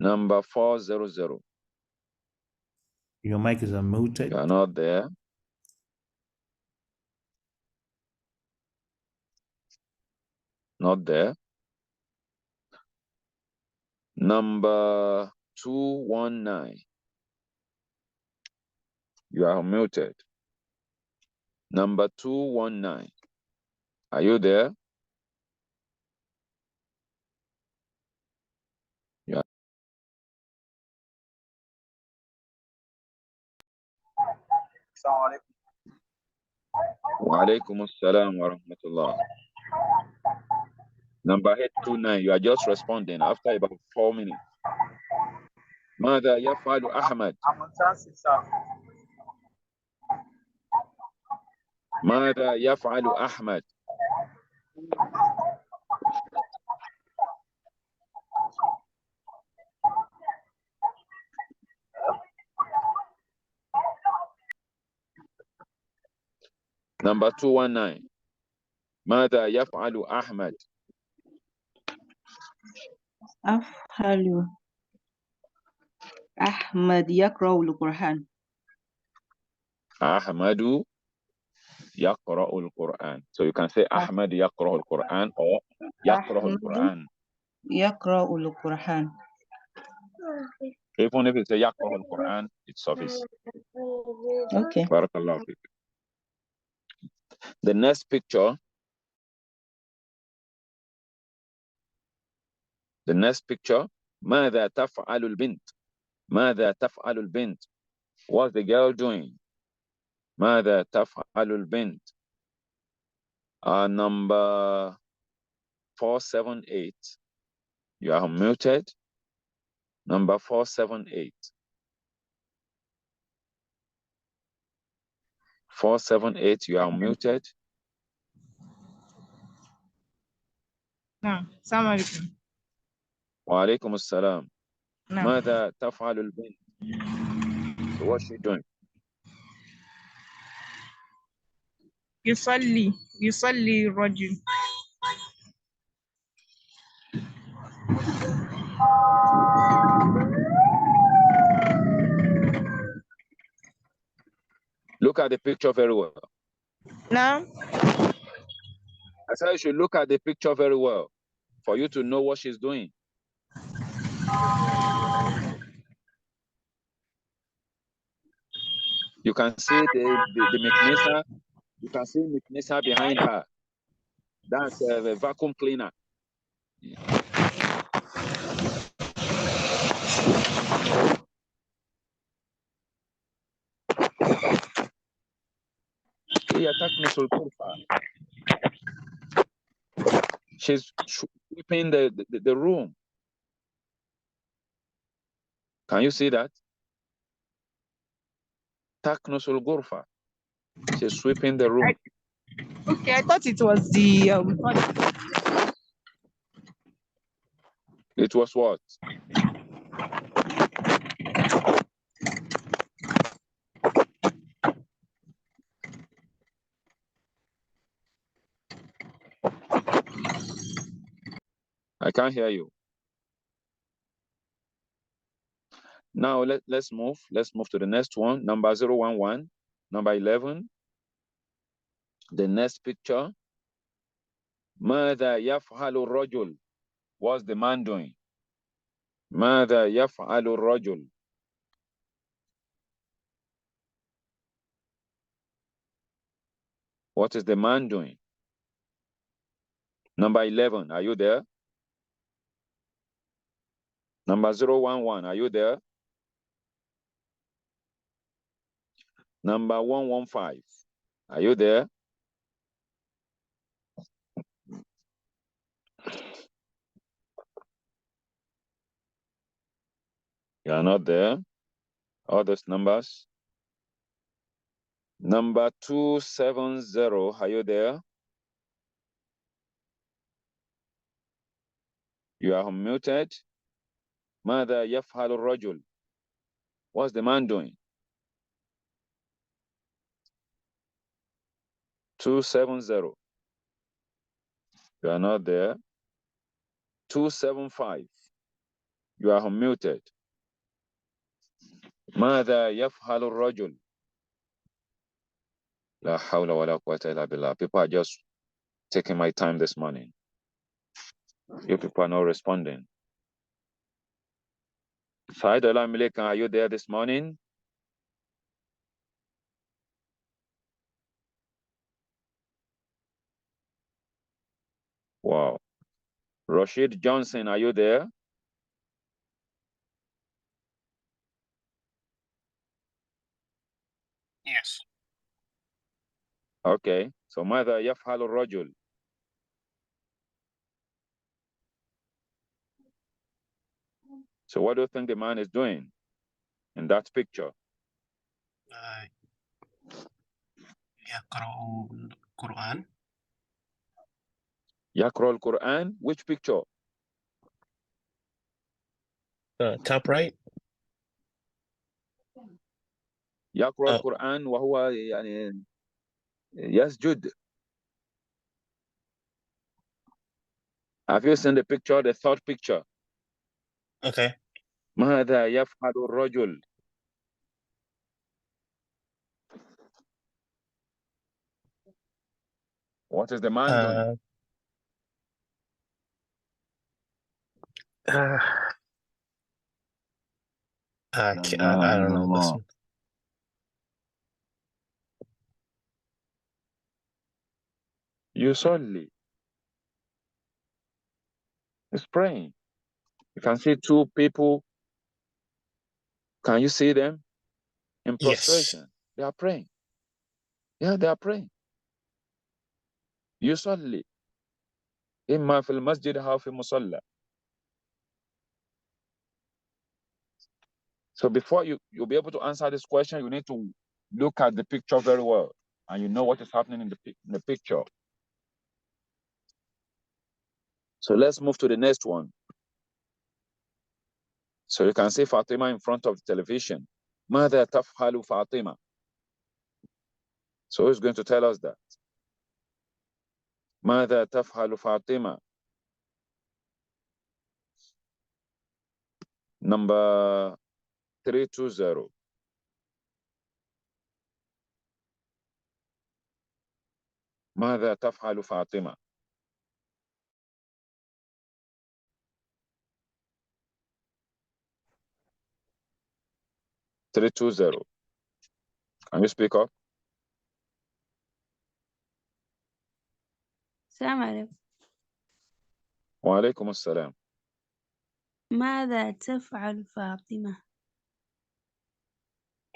Number 400. Your mic is unmuted. You are not there. Not there. Number 219. You are muted. Number 219. Are you there? Yeah. Wa alaikum assalam wa rahmatullah. Number 829, you are just responding after about 4 minutes. ماذا يفعل أحمد؟ ماذا يفعل أحمد؟ Number 219, ماذا يفعل أحمد؟ أفعل أحمد يقرأ القرآن. أحمد يقرأ القرآن. So you can say أحمد يقرأ القرآن or يقرأ القرآن. يقرأ القرآن. Even if it's a يقرأ القرآن, it suffices. Okay. بارك الله فيك. The next picture. The next picture. ماذا تفعل البنت؟ ماذا تفعل البنت؟ What's the girl doing? ماذا تفعل البنت? Number 478. You are muted. Number 478. 478, you are muted. نعم السلام عليكم. وعليكم السلام. نعم. ماذا تفعل البنت? So what's she doing? يصلي الرجل. Look at the picture very well. نعم. I said you should look at the picture very well for you to know what she's doing. You can see the Miknisa. You can see Miknisa behind her. That's a vacuum cleaner. She's sweeping the room. Can you see that? Taknusul Gurfa. She's sweeping the room. Okay, I thought it was the It was what? I can't hear you. Now let's move. Let's move to the next one. Number 011. Number 11. The next picture. ماذا يفعل الرجل? What's the man doing? ماذا يفعل الرجل? What is the man doing? Number 11, are you there? Number 011, are you there? Number 115, are you there? You are not there. All those numbers. Number 270, are you there? You are unmuted. ماذا يفعل الرجل? What's the man doing? 270. You are not there. 275. You are unmuted. ماذا يفعل الرجل? لا حول ولا قوة إلا بالله. People are just taking my time this morning. You people are not responding. Saidola Milikan, are you there this morning? Wow. Rashid Johnson, are you there? Yes. Okay. So ماذا يفعل الرجل? So what do you think the man is doing in that picture? يقرأ القرآن. يقرأ القرآن. Which picture? Top right. يقرأ القرآن وهو يعني يسجد. Have you seen the picture, the third picture? Okay. ماذا يفعل الرجل? What is the man doing? I don't know this one. يصلي. He's praying. You can see two people. Can you see them in prostration? Yes. They are praying. Yeah, they are praying. يصلي. إما في المسجد أو في مصلى. So before you'll be able to answer this question, you need to look at the picture very well, and you know what is happening in the picture. So let's move to the next one. So you can see Fatima in front of the television. ماذا تفعل فاطمة? So who's going to tell us that? ماذا تفعل فاطمة? Number 320. ماذا تفعل فاطمة؟ Can you speak up? السلام عليكم. وعليكم السلام. ماذا تفعل فاطمة؟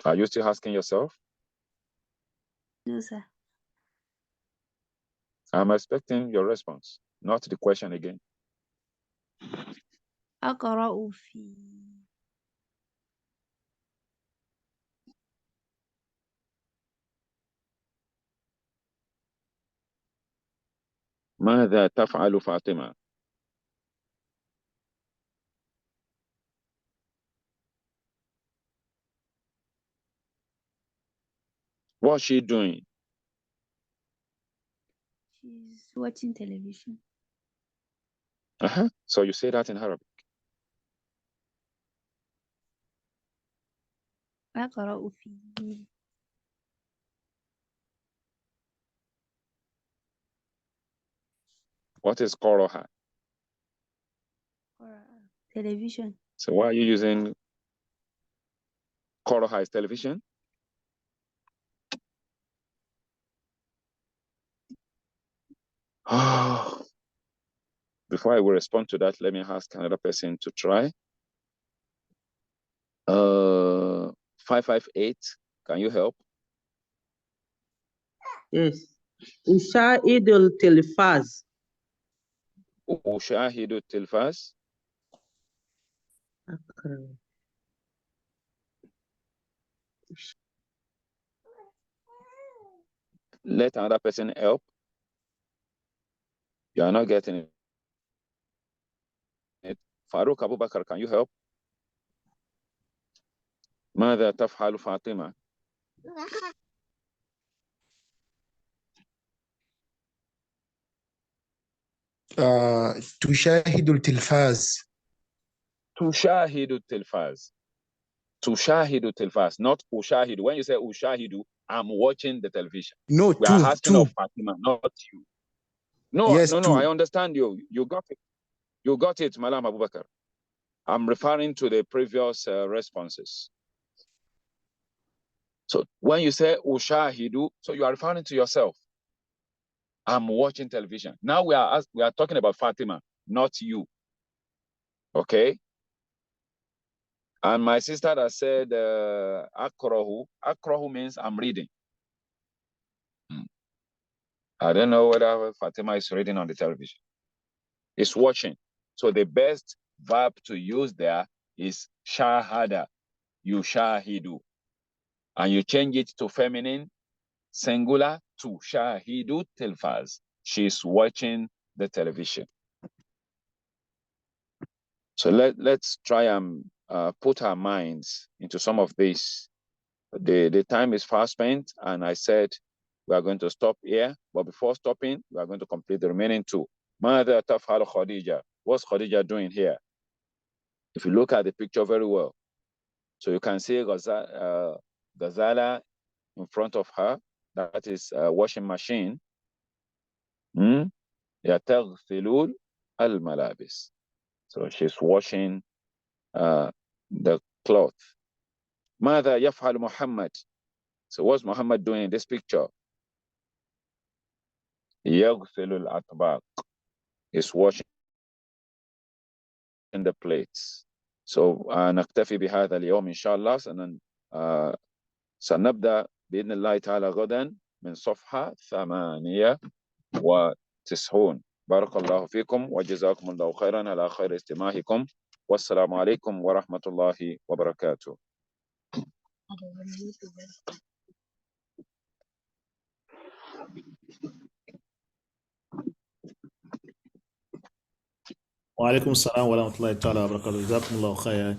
Are you still asking yourself? No, sir. I'm expecting your response, not the question again. أقرأ في ماذا تفعل فاطمة؟ What's she doing? She's watching television. So you say that in Arabic. أقرأ في What is Qaraha? television. So why are you using Qaraha as television? Before I will respond to that, let me ask another person to try. 558, can you help? Yes. أشاهد التلفاز. أشاهد التلفاز. Let another person help. You are not getting it. Farouk Abubakar, can you help? ماذا تفعل فاطمة؟ تشاهد التلفاز. تشاهد التلفاز. تشاهد التلفاز, not أشاهد. When you say أشاهد, I'm watching the television. No, we are asking of Fatima, not you. No, yes, no, I understand you. You got it. You got it, Malam Abubakar. I'm referring to the previous responses. So when you say Ushahidu, so you are referring to yourself. I'm watching television. Now we are talking about Fatima, not you. Okay? And my sister that said, Akrahu. Akrahu means I'm reading. I don't know whether Fatima is reading on the television. It's watching. So the best verb to use there is shahada. You shahidu. And you change it to feminine, singular, to shahidu tilfaz. She's watching the television. So let's try and put our minds into some of this. The time is fast spent, and I said we are going to stop here. But before stopping, we are going to complete the remaining two. Mother Tafhal Khadija. What's Khadija doing here? If you look at the picture very well, so you can see Ghazala in front of her. That is a washing machine. يَتَغْسِلُ الْمَلَابِسِ. So she's washing the cloth. ماذا يفعل محمد? So what's Muhammad doing in this picture? يغسل الأطباق. He's washing the plates. So نكتفي بهذا اليوم إن شاء الله. سنبدأ بإذن الله تعالى غدا من صفحة 98. بارك الله فيكم وجزاكم الله خيرا على خير استماعكم. والسلام عليكم ورحمة الله وبركاته. Wa alaikum salam wa rahmatullahi ta'ala wa barakatuh. Jazakumullahu khairan.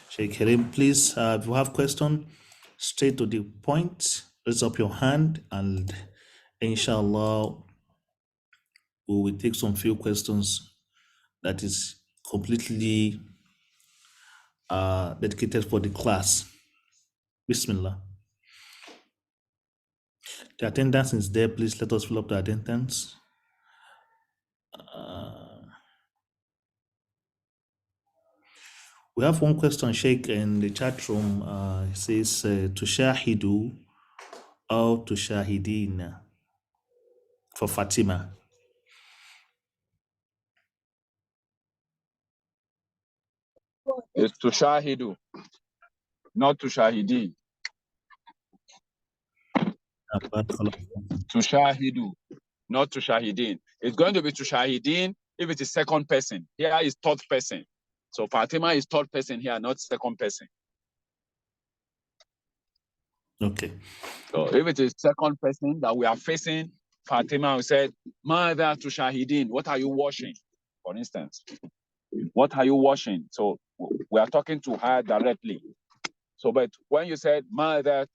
Sheikh Karim, please, if you have question, straight to the point, raise up your hand, and inshallah, we will take some few questions that is completely dedicated for the class. Bismillah. The attendance is there. Please let us fill up the attendance. We have one question, Sheikh, in the chat room. It says, Tushahidu or Tushahidin for Fatima. It's Tushahidu, not Tushahidin. Tushahidu, not Tushahidin. It's going to be Tushahidin if it is second person. Here is third person. So Fatima is third person here, not second person. Okay. So if it is second person that we are facing, Fatima said, Mother Tushahidin, what are you washing? For instance, what are you washing? So we are talking to her directly. So, but when you said Mother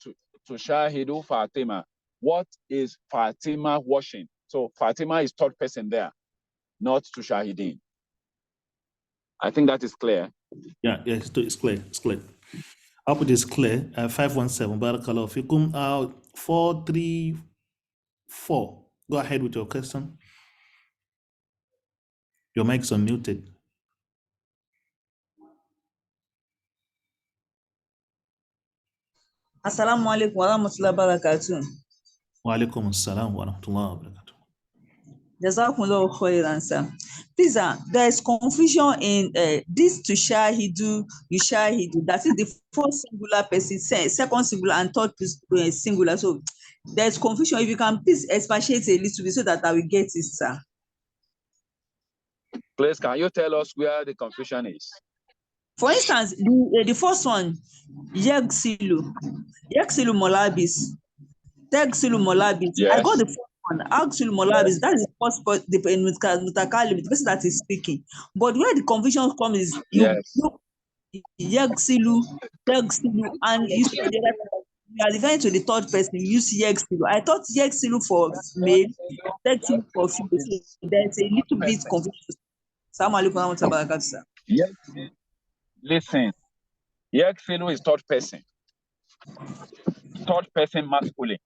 Tushahidu Fatima, what is Fatima washing? So Fatima is third person there, not Tushahidin. I think that is clear. Yeah, it's clear. It's clear. I hope it is clear. 517, Barakallahu Fikum. 434. Go ahead with your question. Your mics are muted. Assalamu alaikum wa rahmatullahi wa barakatuh. Wa alaikum assalam wa rahmatullahi wa barakatuh. Jazakumullahu khairan, sir. Please, there is confusion in this Tushahidu, Yushahidu. That is the first singular person, second singular, and third singular. So there is confusion. If you can please expatiate a little bit so that I will get it, sir. Please, can you tell us where the confusion is? For instance, the first one, Yegsilu Molabis, Tegsilu Molabis. Yes. I got the first one, Agsilu Molabis. That is the first the person that is speaking. But where the confusion comes is Yegsilu, Tegsilu, and you are referring to the third person. You use Yegsilu. I thought Yegsilu for male, Tegsilu for female. So there's a little bit confusion. Assalamu alaikum wa rahmatullahi wa barakatuh, sir. Yes. Listen, Yaksilu is third person. Third person masculine.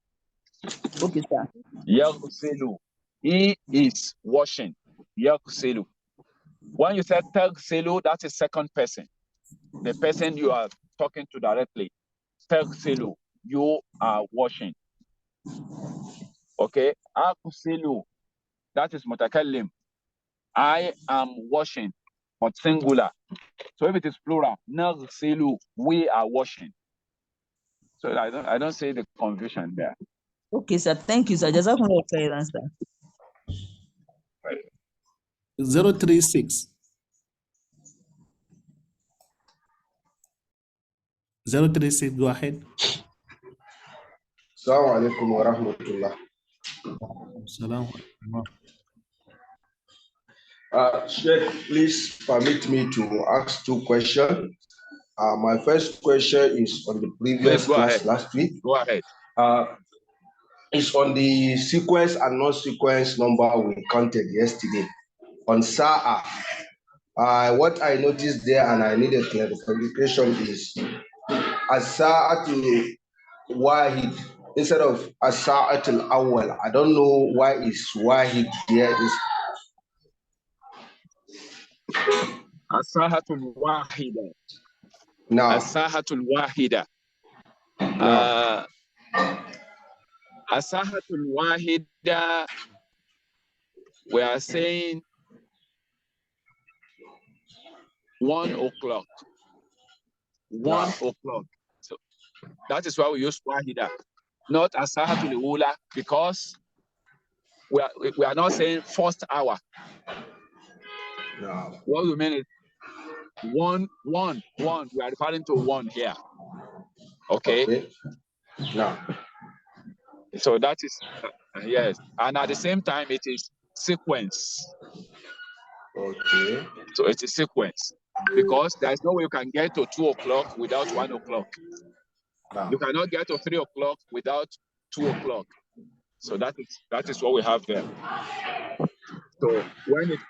Okay, sir. Yaksilu. He is washing. Yaksilu. When you say Taksilu, that's a second person. The person you are talking to directly. Taksilu. You are washing. Okay. Akusilu. that is mutakallim. I am washing, but singular. So if it is plural, naghsilu, we are washing. So I don't see the confusion there. Okay, sir. Thank you, sir. Jazakumullah khairan, sir. 036. 036, go ahead. Assalamu alaikum wa rahmatullah. Salam. Sheikh, please permit me to ask two questions. My first question is on the previous Please, go class ahead. last week. Go ahead. It's on the sequence and non-sequence number we counted yesterday on Sa'a. What I noticed there, and I need a clarification, is As-Sa'atu Wahid instead of As-Sa'atul Awwal. I don't know why is Wahid there. As-Sahatul Wahida. Now, As-Sahatul Wahida. As-Sahatul Wahida, we are saying 1 o'clock. 1 o'clock. So that is why we use Wahida, not As-Sahatul Ula, because we are not saying first hour. No. What we mean is 1. We are referring to 1 here. Okay. No. So that is yes, and at the same time it is sequence. Okay. So it's a sequence because there is no way you can get to 2 o'clock without 1 o'clock. No. You cannot get to 3 o'clock without 2 o'clock. So that is what we have there. So when it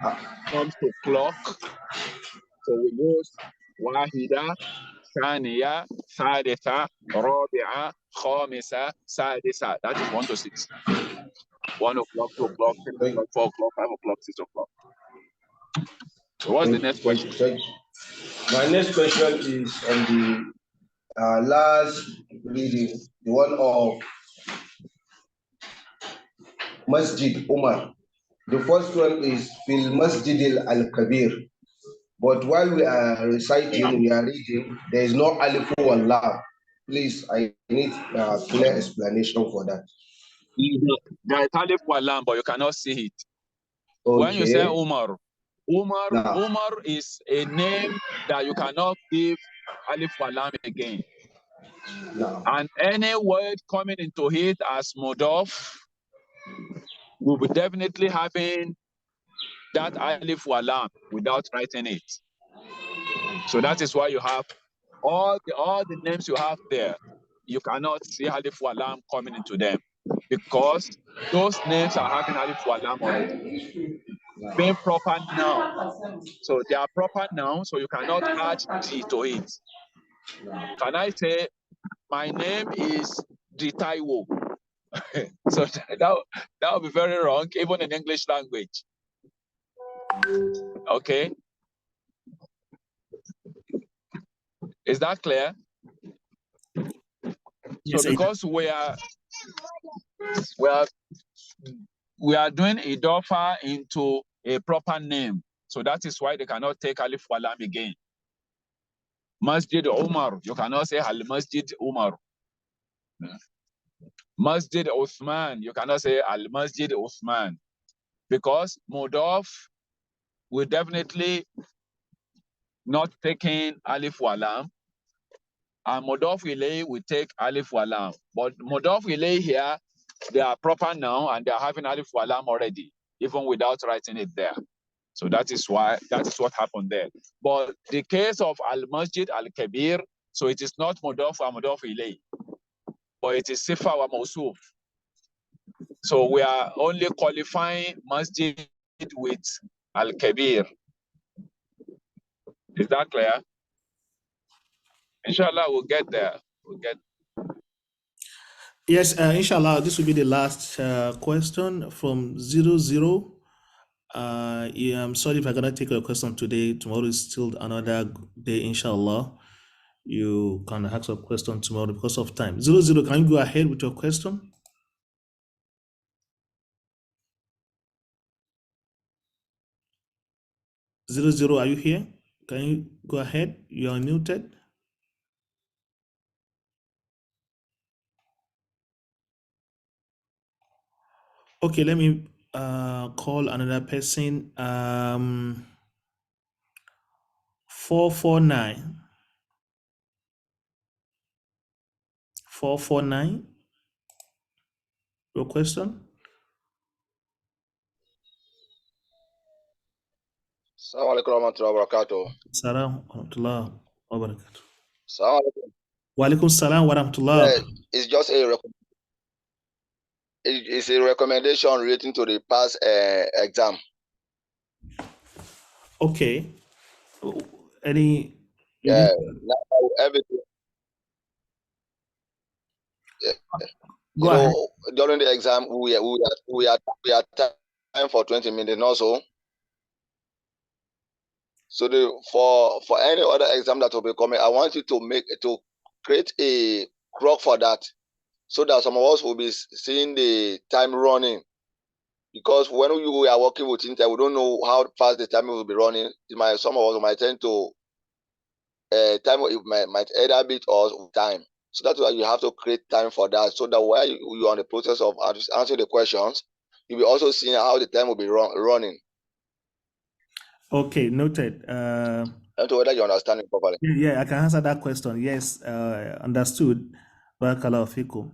comes to clock, so we use wahida, thaniya, thalitha, rabi'a, khamisa, sadisa. That is 1 to 6. 1 o'clock, 2 o'clock, 3 o'clock, 4 o'clock, 5 o'clock, 6 o'clock. So what's the next question? My next question is on the last reading, the one of Masjid Umar. The first one is Fil Masjid al-Kabir. But while we are reciting, we are reading, there is no alif or lam. Please, I need a clear explanation for that. There is alif wa lam, but you cannot see it. Okay. When you say Umar is a name that you cannot give alif wa lam again. No. And any word coming into it as mudaf will be definitely having that alif wa lam without writing it. So that is why you have all the names you have there. You cannot see alif wa lam coming into them because those names are having alif wa lam already. Being proper noun. So they are proper nouns, so you cannot add D to it. Can I say, my name is Ditaiwo? So that would be very wrong, even in English language. Okay. Is that clear? Yes, so because we are doing idafa into a proper name, so that is why they cannot take alif wa lam again. Masjid Umar, you cannot say Al Masjid Umar. Masjid Uthman, you cannot say Al Masjid Uthman, because Mudaf will definitely not taking alif wa lam, and Mudaf Ilay will take alif wa lam. But Mudaf Ilay here, they are proper now and they are having alif wa lam already, even without writing it there. So that is what happened there. But the case of Al Masjid Al Kabir, so it is not Mudaf or Mudaf Ilay, but it is Sifa wa Mawsuf. So we are only qualifying Masjid with Al Kabir. Is that clear? Inshallah, we'll get there. Yes, inshallah, this will be the last question from 00. Yeah, I'm sorry if I cannot take your question today. Tomorrow is still another day, inshallah. You can ask a question tomorrow because of time. 00, can you go ahead with your question? 00, are you here? Can you go ahead? You are muted. Okay, let me call another person. 449. 449. Your question? Assalamu alaikum warahmatullahi wabarakatuh. Salam wa rahmatullah wa barakatuh. Assalamu alaikum. Wa alaikum salam wa rahmatullah. Yeah, it's just it's a recommendation relating to the past exam. Okay. Any? Yeah, now everything. Yeah. Go ahead. During the exam, we are time for 20 minutes also. So for any other exam that will be coming, I want you to create a clock for that, so that some of us will be seeing the time running. Because when we are working with internet, we don't know how fast the time will be running. Some of us might tend to time might either beat us with time. So that's why you have to create time for that, so that while you are on the process of answering the questions, you'll be also seeing how the time will be running. Okay, noted. I don't know whether you understand it properly. Yeah, I can answer that question. Yes, understood. Barakallahu fikum.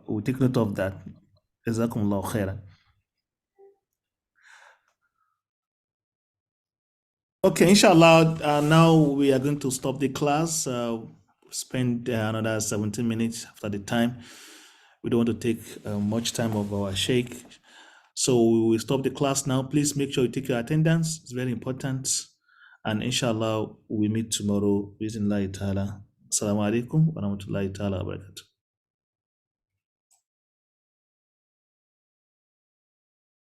We'll take note of that. Jazakumullahu khairan. Okay, inshallah, now we are going to stop the class. Spend another 17 minutes after the time. We don't want to take much time of our sheikh. So we will stop the class now. Please make sure you take your attendance. It's very important. And inshallah, we meet tomorrow. Bismillah ta'ala. Assalamu alaikum wa rahmatullahi ta'ala wa barakatuh.